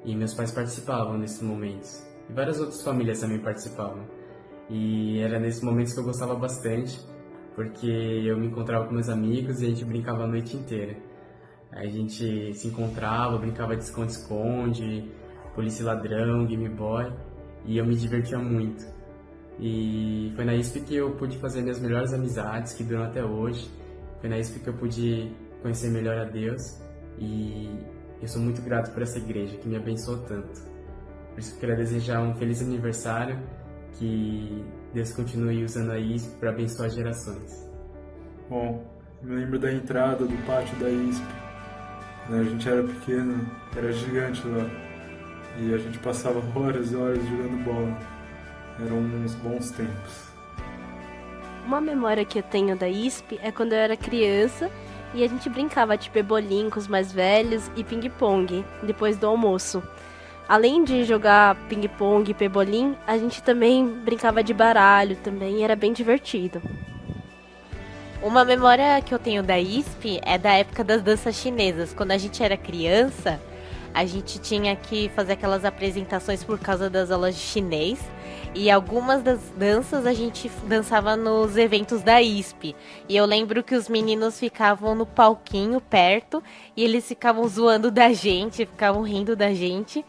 E meus pais participavam nesses momentos. E várias outras famílias também participavam. E era nesses momentos que eu gostava bastante, porque eu me encontrava com meus amigos e a gente brincava a noite inteira. Aí a gente se encontrava, brincava de esconde-esconde, polícia e ladrão, Game Boy. E eu me divertia muito. E foi na ISP que eu pude fazer minhas melhores amizades, que duram até hoje. Foi na ISP que eu pude conhecer melhor a Deus. E eu sou muito grato por essa igreja, que me abençoou tanto. Por isso eu queria desejar um feliz aniversário, que Deus continue usando a ISP para abençoar gerações. Bom, eu me lembro da entrada do pátio da ISP. A gente era pequeno, era gigante lá. E a gente passava horas e horas jogando bola. Eram uns bons tempos. Uma memória que eu tenho da ISP é quando eu era criança e a gente brincava de pebolim com os mais velhos e ping-pong depois do almoço. Além de jogar ping-pong e pebolim, a gente também brincava de baralho também e era bem divertido. Uma memória que eu tenho da ISP é da época das danças chinesas. Quando a gente era criança, a gente tinha que fazer aquelas apresentações por causa das aulas de chinês. E algumas das danças a gente dançava nos eventos da ISP. E eu lembro que os meninos ficavam no palquinho perto e eles ficavam zoando da gente, ficavam rindo da gente.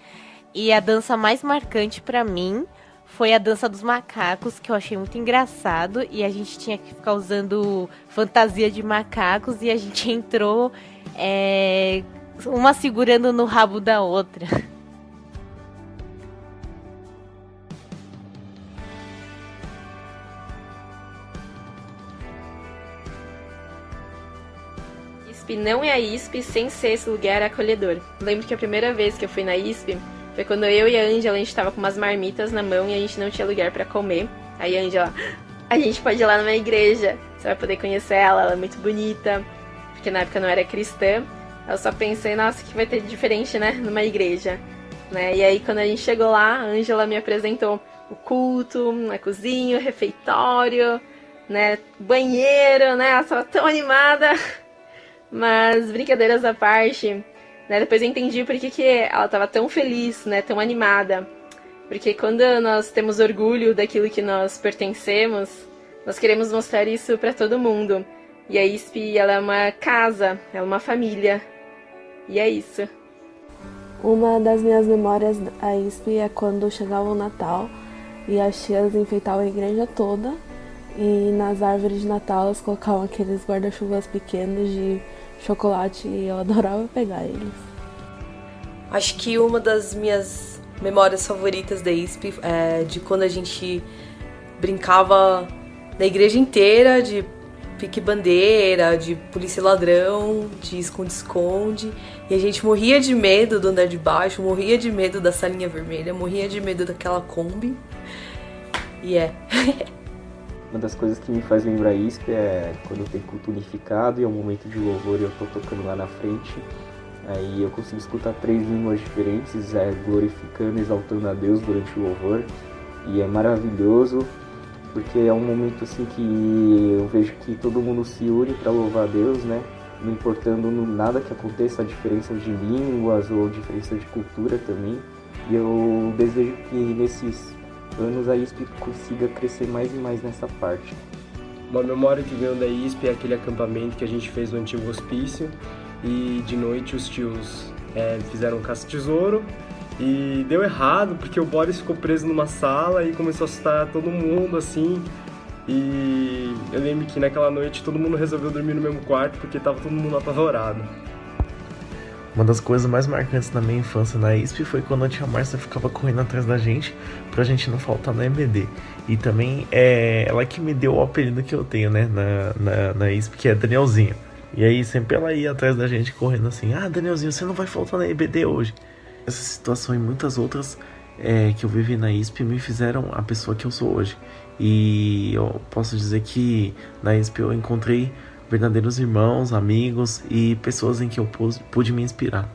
E a dança mais marcante pra mim foi a dança dos macacos, que eu achei muito engraçado. E a gente tinha que ficar usando fantasia de macacos e a gente entrou uma segurando no rabo da outra. ISP não é a ISP sem ser esse lugar acolhedor. Lembro que a primeira vez que eu fui na ISP foi quando eu e a Ângela, a gente tava com umas marmitas na mão e a gente não tinha lugar pra comer. Aí a Ângela, a gente pode ir lá numa igreja, você vai poder conhecer ela é muito bonita, porque na época eu não era cristã. Eu só pensei, nossa, o que vai ter de diferente, né, numa igreja, né? E aí quando a gente chegou lá, a Ângela me apresentou o culto, a cozinha, o refeitório, né, banheiro, né, ela tava tão animada. Mas brincadeiras à parte, né, depois eu entendi por que ela estava tão feliz, né, tão animada. Porque quando nós temos orgulho daquilo que nós pertencemos, nós queremos mostrar isso para todo mundo. E a ISP, ela é uma casa, ela é uma família. E é isso. Uma das minhas memórias da ISP é quando chegava o Natal e as tias enfeitavam a igreja toda. E nas árvores de Natal elas colocavam aqueles guarda-chuvas pequenos de chocolate e eu adorava pegar eles. Acho que uma das minhas memórias favoritas da ISP é de quando a gente brincava na igreja inteira de pique-bandeira, de polícia e ladrão, de esconde-esconde. E a gente morria de medo do andar de baixo, morria de medo da salinha vermelha, morria de medo daquela Kombi. E Uma das coisas que me faz lembrar a ISP é quando tem culto unificado e é um momento de louvor e eu tô tocando lá na frente. Aí eu consigo escutar 3 línguas diferentes, glorificando, exaltando a Deus durante o louvor. E é maravilhoso, porque é um momento assim que eu vejo que todo mundo se une para louvar a Deus, né? Não importando nada que aconteça, a diferença de línguas ou diferença de cultura também. E eu desejo que nesses anos a ISP consiga crescer mais e mais nessa parte. Uma memória que venho da ISP é aquele acampamento que a gente fez no antigo hospício, e de noite os tios fizeram caça-tesouro e deu errado porque o Boris ficou preso numa sala e começou a assustar todo mundo, assim. E eu lembro que naquela noite todo mundo resolveu dormir no mesmo quarto porque tava todo mundo apavorado. Uma das coisas mais marcantes na minha infância na ISP foi quando a tia Márcia ficava correndo atrás da gente pra gente não faltar na EBD. E também é ela que me deu o apelido que eu tenho, né, na ISP, que é Danielzinho. E aí sempre ela ia atrás da gente correndo assim: ah, Danielzinho, você não vai faltar na EBD hoje. Essa situação e muitas outras que eu vivi na ISP me fizeram a pessoa que eu sou hoje. E eu posso dizer que na ISP eu encontrei verdadeiros irmãos, amigos e pessoas em que eu pude me inspirar.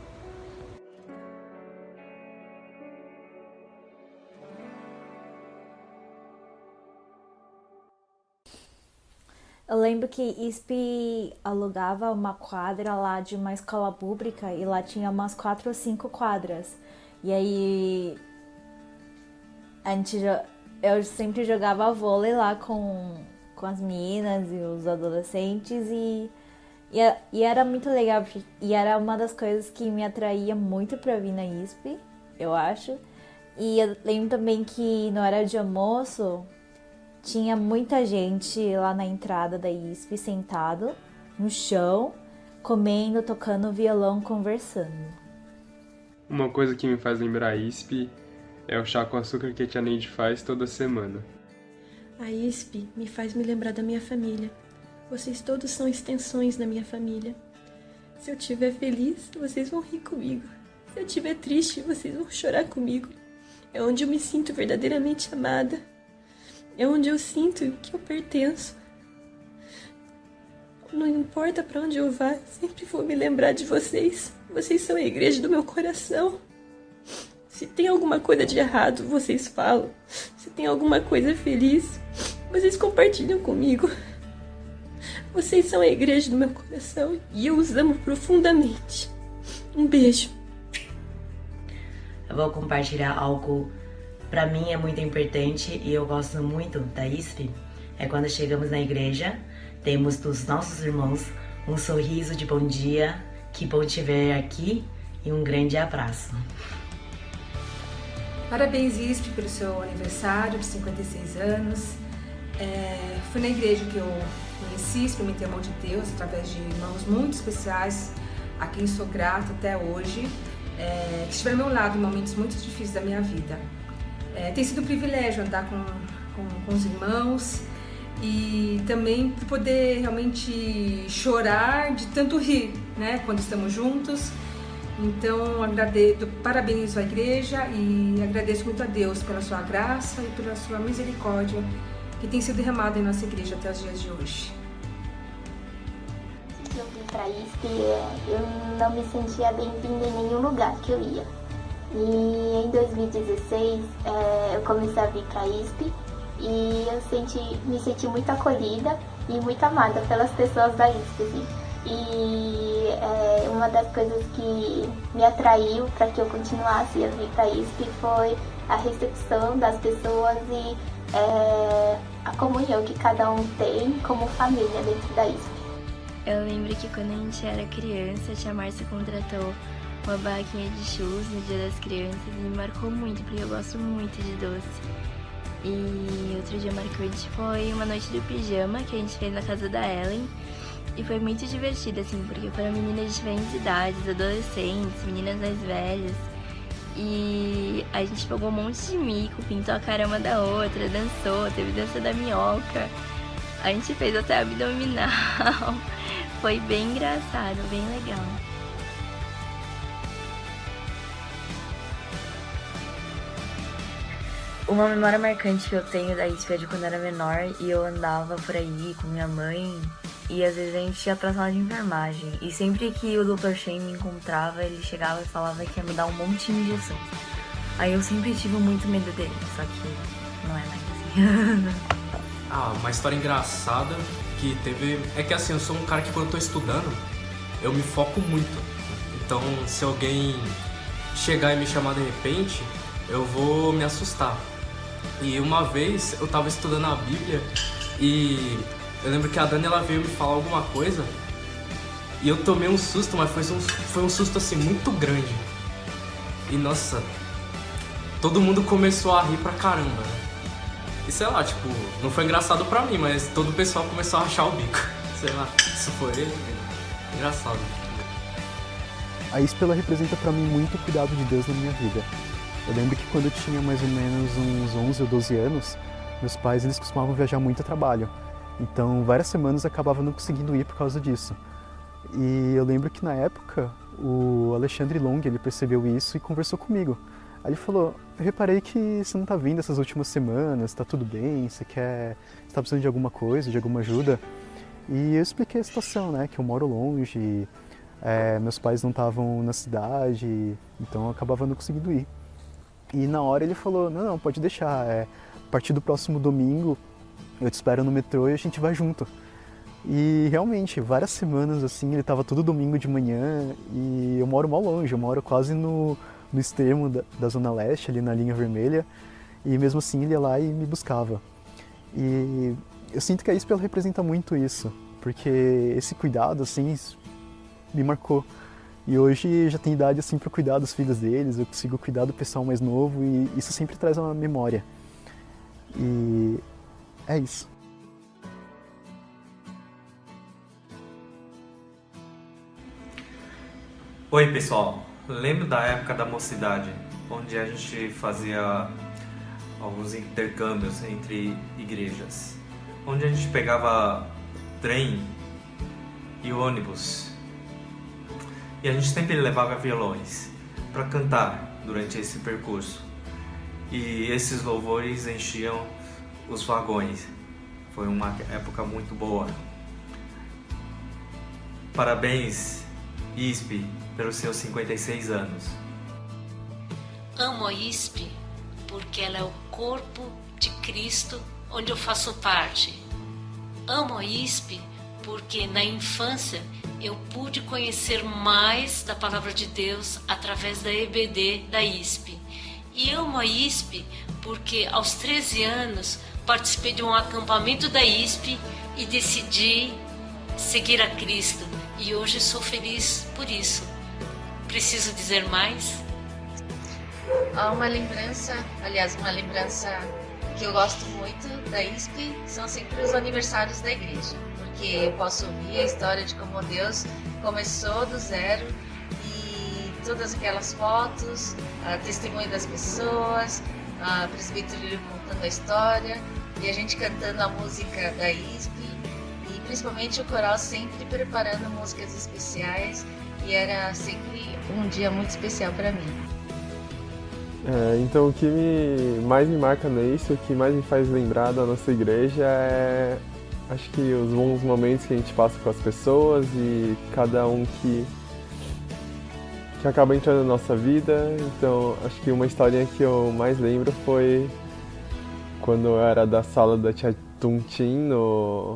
Eu lembro que ISP alugava uma quadra lá de uma escola pública e lá tinha umas 4 ou 5 quadras. E aí eu sempre jogava vôlei lá com as meninas e os adolescentes e era muito legal, e era uma das coisas que me atraía muito pra vir na ISP, eu acho. E eu lembro também que no horário de almoço tinha muita gente lá na entrada da ISP sentado no chão, comendo, tocando violão, conversando. Uma coisa que me faz lembrar a ISP é o chá com açúcar que a tia Neide faz toda semana. A ISP me faz me lembrar da minha família. Vocês todos são extensões da minha família. Se eu estiver feliz, vocês vão rir comigo. Se eu estiver triste, vocês vão chorar comigo. É onde eu me sinto verdadeiramente amada. É onde eu sinto que eu pertenço. Não importa para onde eu vá, sempre vou me lembrar de vocês. Vocês são a igreja do meu coração. Se tem alguma coisa de errado, vocês falam. Se tem alguma coisa feliz, vocês compartilham comigo. Vocês são a igreja do meu coração e eu os amo profundamente. Um beijo. Eu vou compartilhar algo pra mim é muito importante e eu gosto muito da ISP. É quando chegamos na igreja, temos dos nossos irmãos um sorriso de bom dia, que bom te ver aqui e um grande abraço. Parabéns, ISP, pelo seu aniversário de 56 anos. Foi na igreja que eu conheci, experimentei o amor de Deus através de irmãos muito especiais, a quem sou grata até hoje, que estiveram ao meu lado em momentos muito difíceis da minha vida. Tem sido um privilégio andar com os irmãos e também poder realmente chorar de tanto rir, né, quando estamos juntos. Então, parabenizo a igreja e agradeço muito a Deus pela sua graça e pela sua misericórdia que tem sido derramada em nossa igreja até os dias de hoje. Eu vim para a ISP, eu não me sentia bem-vinda em nenhum lugar que eu ia. E em 2016, eu comecei a vir para a ISP e eu me senti muito acolhida e muito amada pelas pessoas da ISP, assim. E uma das coisas que me atraiu para que eu continuasse a vir para a ISP foi a recepção das pessoas e a comunhão que cada um tem como família dentro da ISP. Eu lembro que quando a gente era criança, a tia Márcia contratou uma barraquinha de churros no Dia das Crianças e me marcou muito, porque eu gosto muito de doce. E outro dia marcante foi uma noite do pijama que a gente fez na casa da Ellen. E foi muito divertido, assim, porque foram meninas de diferentes idades, adolescentes, meninas mais velhas. E a gente pegou um monte de mico, pintou a cara uma da outra, dançou, teve dança da minhoca. A gente fez até abdominal. Foi bem engraçado, bem legal. Uma memória marcante que eu tenho da ISP é de quando eu era menor e eu andava por aí com minha mãe. E às vezes a gente ia pra sala de enfermagem. E sempre que o Dr. Shen me encontrava, ele chegava e falava que ia me dar um monte de injeções. Aí eu sempre tive muito medo dele, só que não é mais assim. Uma história engraçada que teve... É que assim, eu sou um cara que quando eu tô estudando, eu me foco muito. Então, se alguém chegar e me chamar de repente, eu vou me assustar. E uma vez eu tava estudando a Bíblia e... eu lembro que a Dani, ela veio me falar alguma coisa E eu tomei um susto, mas foi um susto assim muito grande. E nossa, todo mundo começou a rir pra caramba, né? E sei lá, tipo, não foi engraçado pra mim, mas todo o pessoal começou a rachar o bico. Sei lá, isso foi engraçado. A ISP ela representa pra mim muito o cuidado de Deus na minha vida. Eu lembro que quando eu tinha mais ou menos uns 11 ou 12 anos, meus pais eles costumavam viajar muito a trabalho. Então, várias semanas eu acabava não conseguindo ir por causa disso. E eu lembro que na época, o Alexandre Long, ele percebeu isso e conversou comigo. Aí ele falou, eu reparei que você não tá vindo essas últimas semanas, tá tudo bem, você tá precisando de alguma coisa, de alguma ajuda? E eu expliquei a situação, né, que eu moro longe, meus pais não estavam na cidade, então eu acabava não conseguindo ir. E na hora ele falou, não, pode deixar, a partir do próximo domingo eu te espero no metrô e a gente vai junto. E realmente, várias semanas assim, ele estava todo domingo de manhã e eu moro mal longe, eu moro quase no extremo da Zona Leste, ali na linha vermelha, e mesmo assim ele ia lá e me buscava. E eu sinto que a ISP ela representa muito isso, porque esse cuidado assim me marcou. E hoje já tenho idade assim para cuidar dos filhos deles, eu consigo cuidar do pessoal mais novo e isso sempre traz uma memória. E é isso. Oi pessoal, lembro da época da mocidade, onde a gente fazia alguns intercâmbios entre igrejas, onde a gente pegava trem e ônibus e a gente sempre levava violões para cantar durante esse percurso e esses louvores enchiam os vagões. Foi uma época muito boa. Parabéns, ISP, pelos seus 56 anos. Amo a ISP porque ela é o corpo de Cristo onde eu faço parte. Amo a ISP porque na infância eu pude conhecer mais da Palavra de Deus através da EBD da ISP. E amo a ISP porque aos 13 anos participei de um acampamento da ISP e decidi seguir a Cristo. E hoje sou feliz por isso. Preciso dizer mais? Uma lembrança que eu gosto muito da ISP são sempre os aniversários da igreja, porque eu posso ouvir a história de como Deus começou do zero e todas aquelas fotos, testemunho das pessoas, a presbítero contando a história e a gente cantando a música da ISP e principalmente o coral sempre preparando músicas especiais e era sempre um dia muito especial para mim. Então o que mais me marca nisso, o que mais me faz lembrar da nossa igreja é, acho que os bons momentos que a gente passa com as pessoas e cada um que acaba entrando na nossa vida. Então acho que uma historinha que eu mais lembro foi quando eu era da sala da tia Tuntim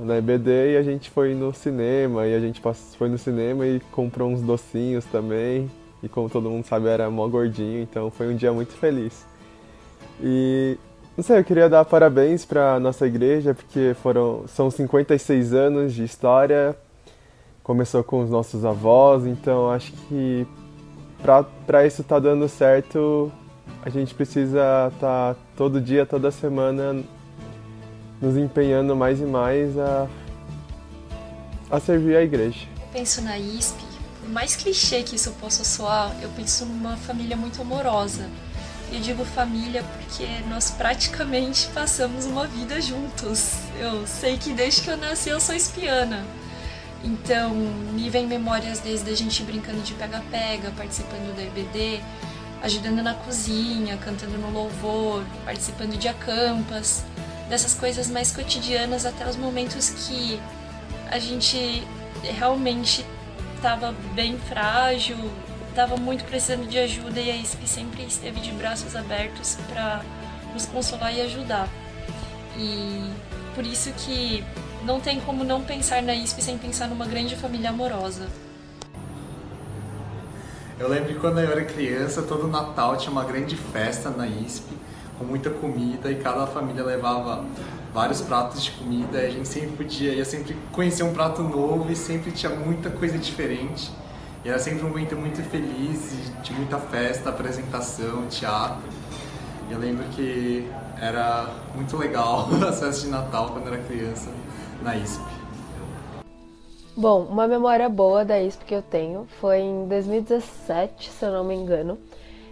na EBD e a gente foi no cinema e a gente foi no cinema e comprou uns docinhos também. E como todo mundo sabe, eu era mó gordinho, então foi um dia muito feliz. E, não sei, eu queria dar parabéns para nossa igreja, porque são 56 anos de história, começou com os nossos avós, então acho que para isso tá dando certo, a gente precisa estar todo dia, toda semana, nos empenhando mais e mais a servir a igreja. Eu penso na ISP. Por mais clichê que isso possa soar, eu penso numa família muito amorosa. Eu digo família porque nós praticamente passamos uma vida juntos. Eu sei que desde que eu nasci eu sou espiana. Então, me vem memórias desde a gente brincando de pega-pega, participando da EBD, ajudando na cozinha, cantando no louvor, participando de acampas, dessas coisas mais cotidianas até os momentos que a gente realmente estava bem frágil, estava muito precisando de ajuda e a ISP sempre esteve de braços abertos para nos consolar e ajudar. E por isso que não tem como não pensar na ISP sem pensar numa grande família amorosa. Eu lembro que quando eu era criança, todo Natal tinha uma grande festa na ISP, com muita comida e cada família levava vários pratos de comida, a gente sempre ia sempre conhecer um prato novo e sempre tinha muita coisa diferente. E era sempre um momento muito feliz, de muita festa, apresentação, teatro. E eu lembro que era muito legal as festas de Natal quando eu era criança na ISP. Bom, uma memória boa da ISP que eu tenho foi em 2017, se eu não me engano,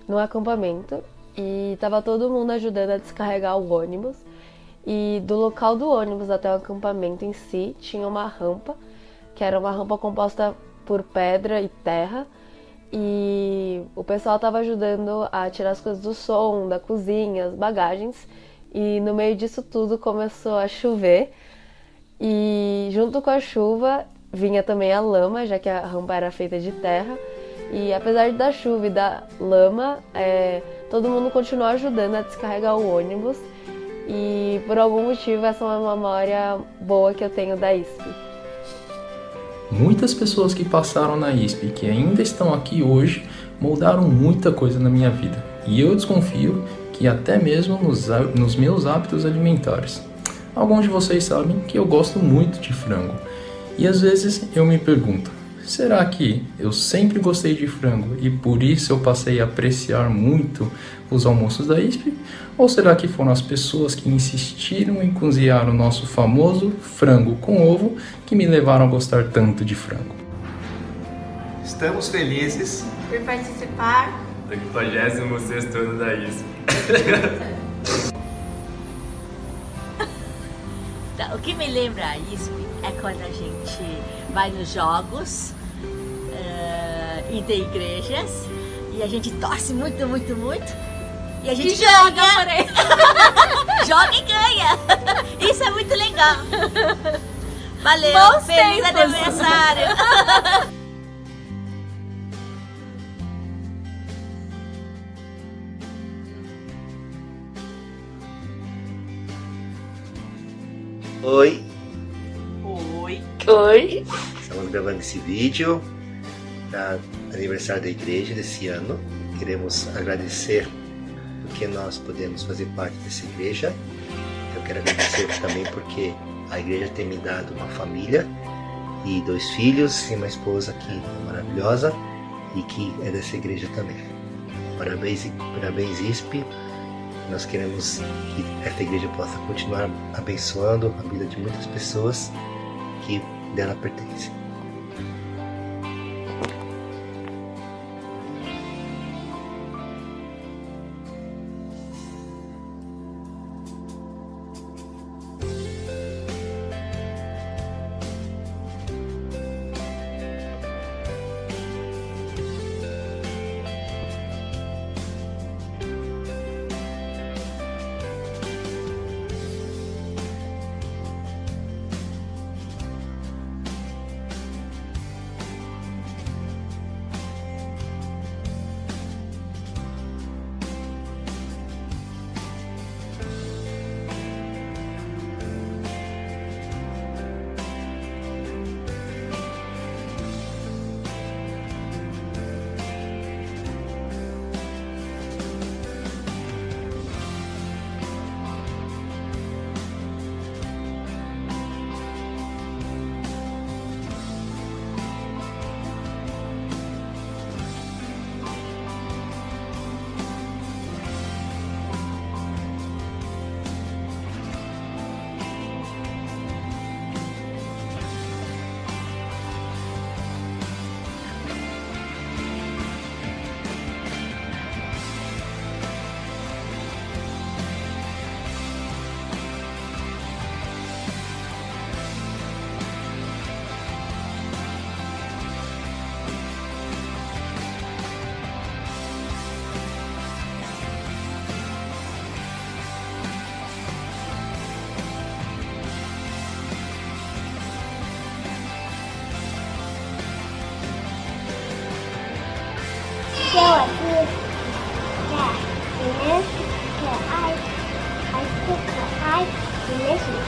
no acampamento, e tava todo mundo ajudando a descarregar o ônibus, e do local do ônibus até o acampamento em si tinha uma rampa, que era uma rampa composta por pedra e terra, e o pessoal tava ajudando a tirar as coisas do som, da cozinha, as bagagens, e no meio disso tudo começou a chover, e junto com a chuva vinha também a lama, já que a rampa era feita de terra. E apesar da chuva e da lama, todo mundo continuou ajudando a descarregar o ônibus. E por algum motivo essa é uma memória boa que eu tenho da ISP. Muitas pessoas que passaram na ISP e que ainda estão aqui hoje moldaram muita coisa na minha vida. E eu desconfio que até mesmo nos meus hábitos alimentares. Alguns de vocês sabem que eu gosto muito de frango. E às vezes eu me pergunto, será que eu sempre gostei de frango e por isso eu passei a apreciar muito os almoços da ISP? Ou será que foram as pessoas que insistiram em cozinhar o nosso famoso frango com ovo que me levaram a gostar tanto de frango? Estamos felizes por participar do 56º ano da ISP. O que me lembra a ISP é quando a gente vai nos jogos interigrejas e a gente torce muito, muito, muito e a gente joga, joga e ganha. Isso é muito legal. Valeu, bons feliz tempos. Aniversário. Oi. Oi. Oi. Estamos gravando esse vídeo para aniversário da igreja desse ano. Queremos agradecer porque nós podemos fazer parte dessa igreja. Eu quero agradecer também porque a igreja tem me dado uma família e 2 filhos e uma esposa que é maravilhosa e que é dessa igreja também. Parabéns ISP. Nós queremos que esta igreja possa continuar abençoando a vida de muitas pessoas que dela pertencem.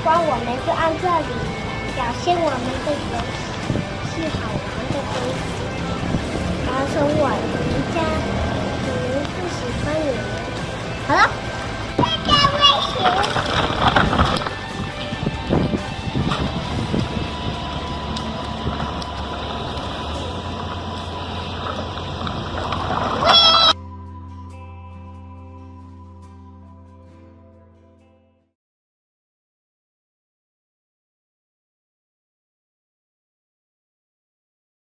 我们就按这里表现我们的游戏好玩的东西。然后说我们家你们不喜欢你们。好了，大家微信。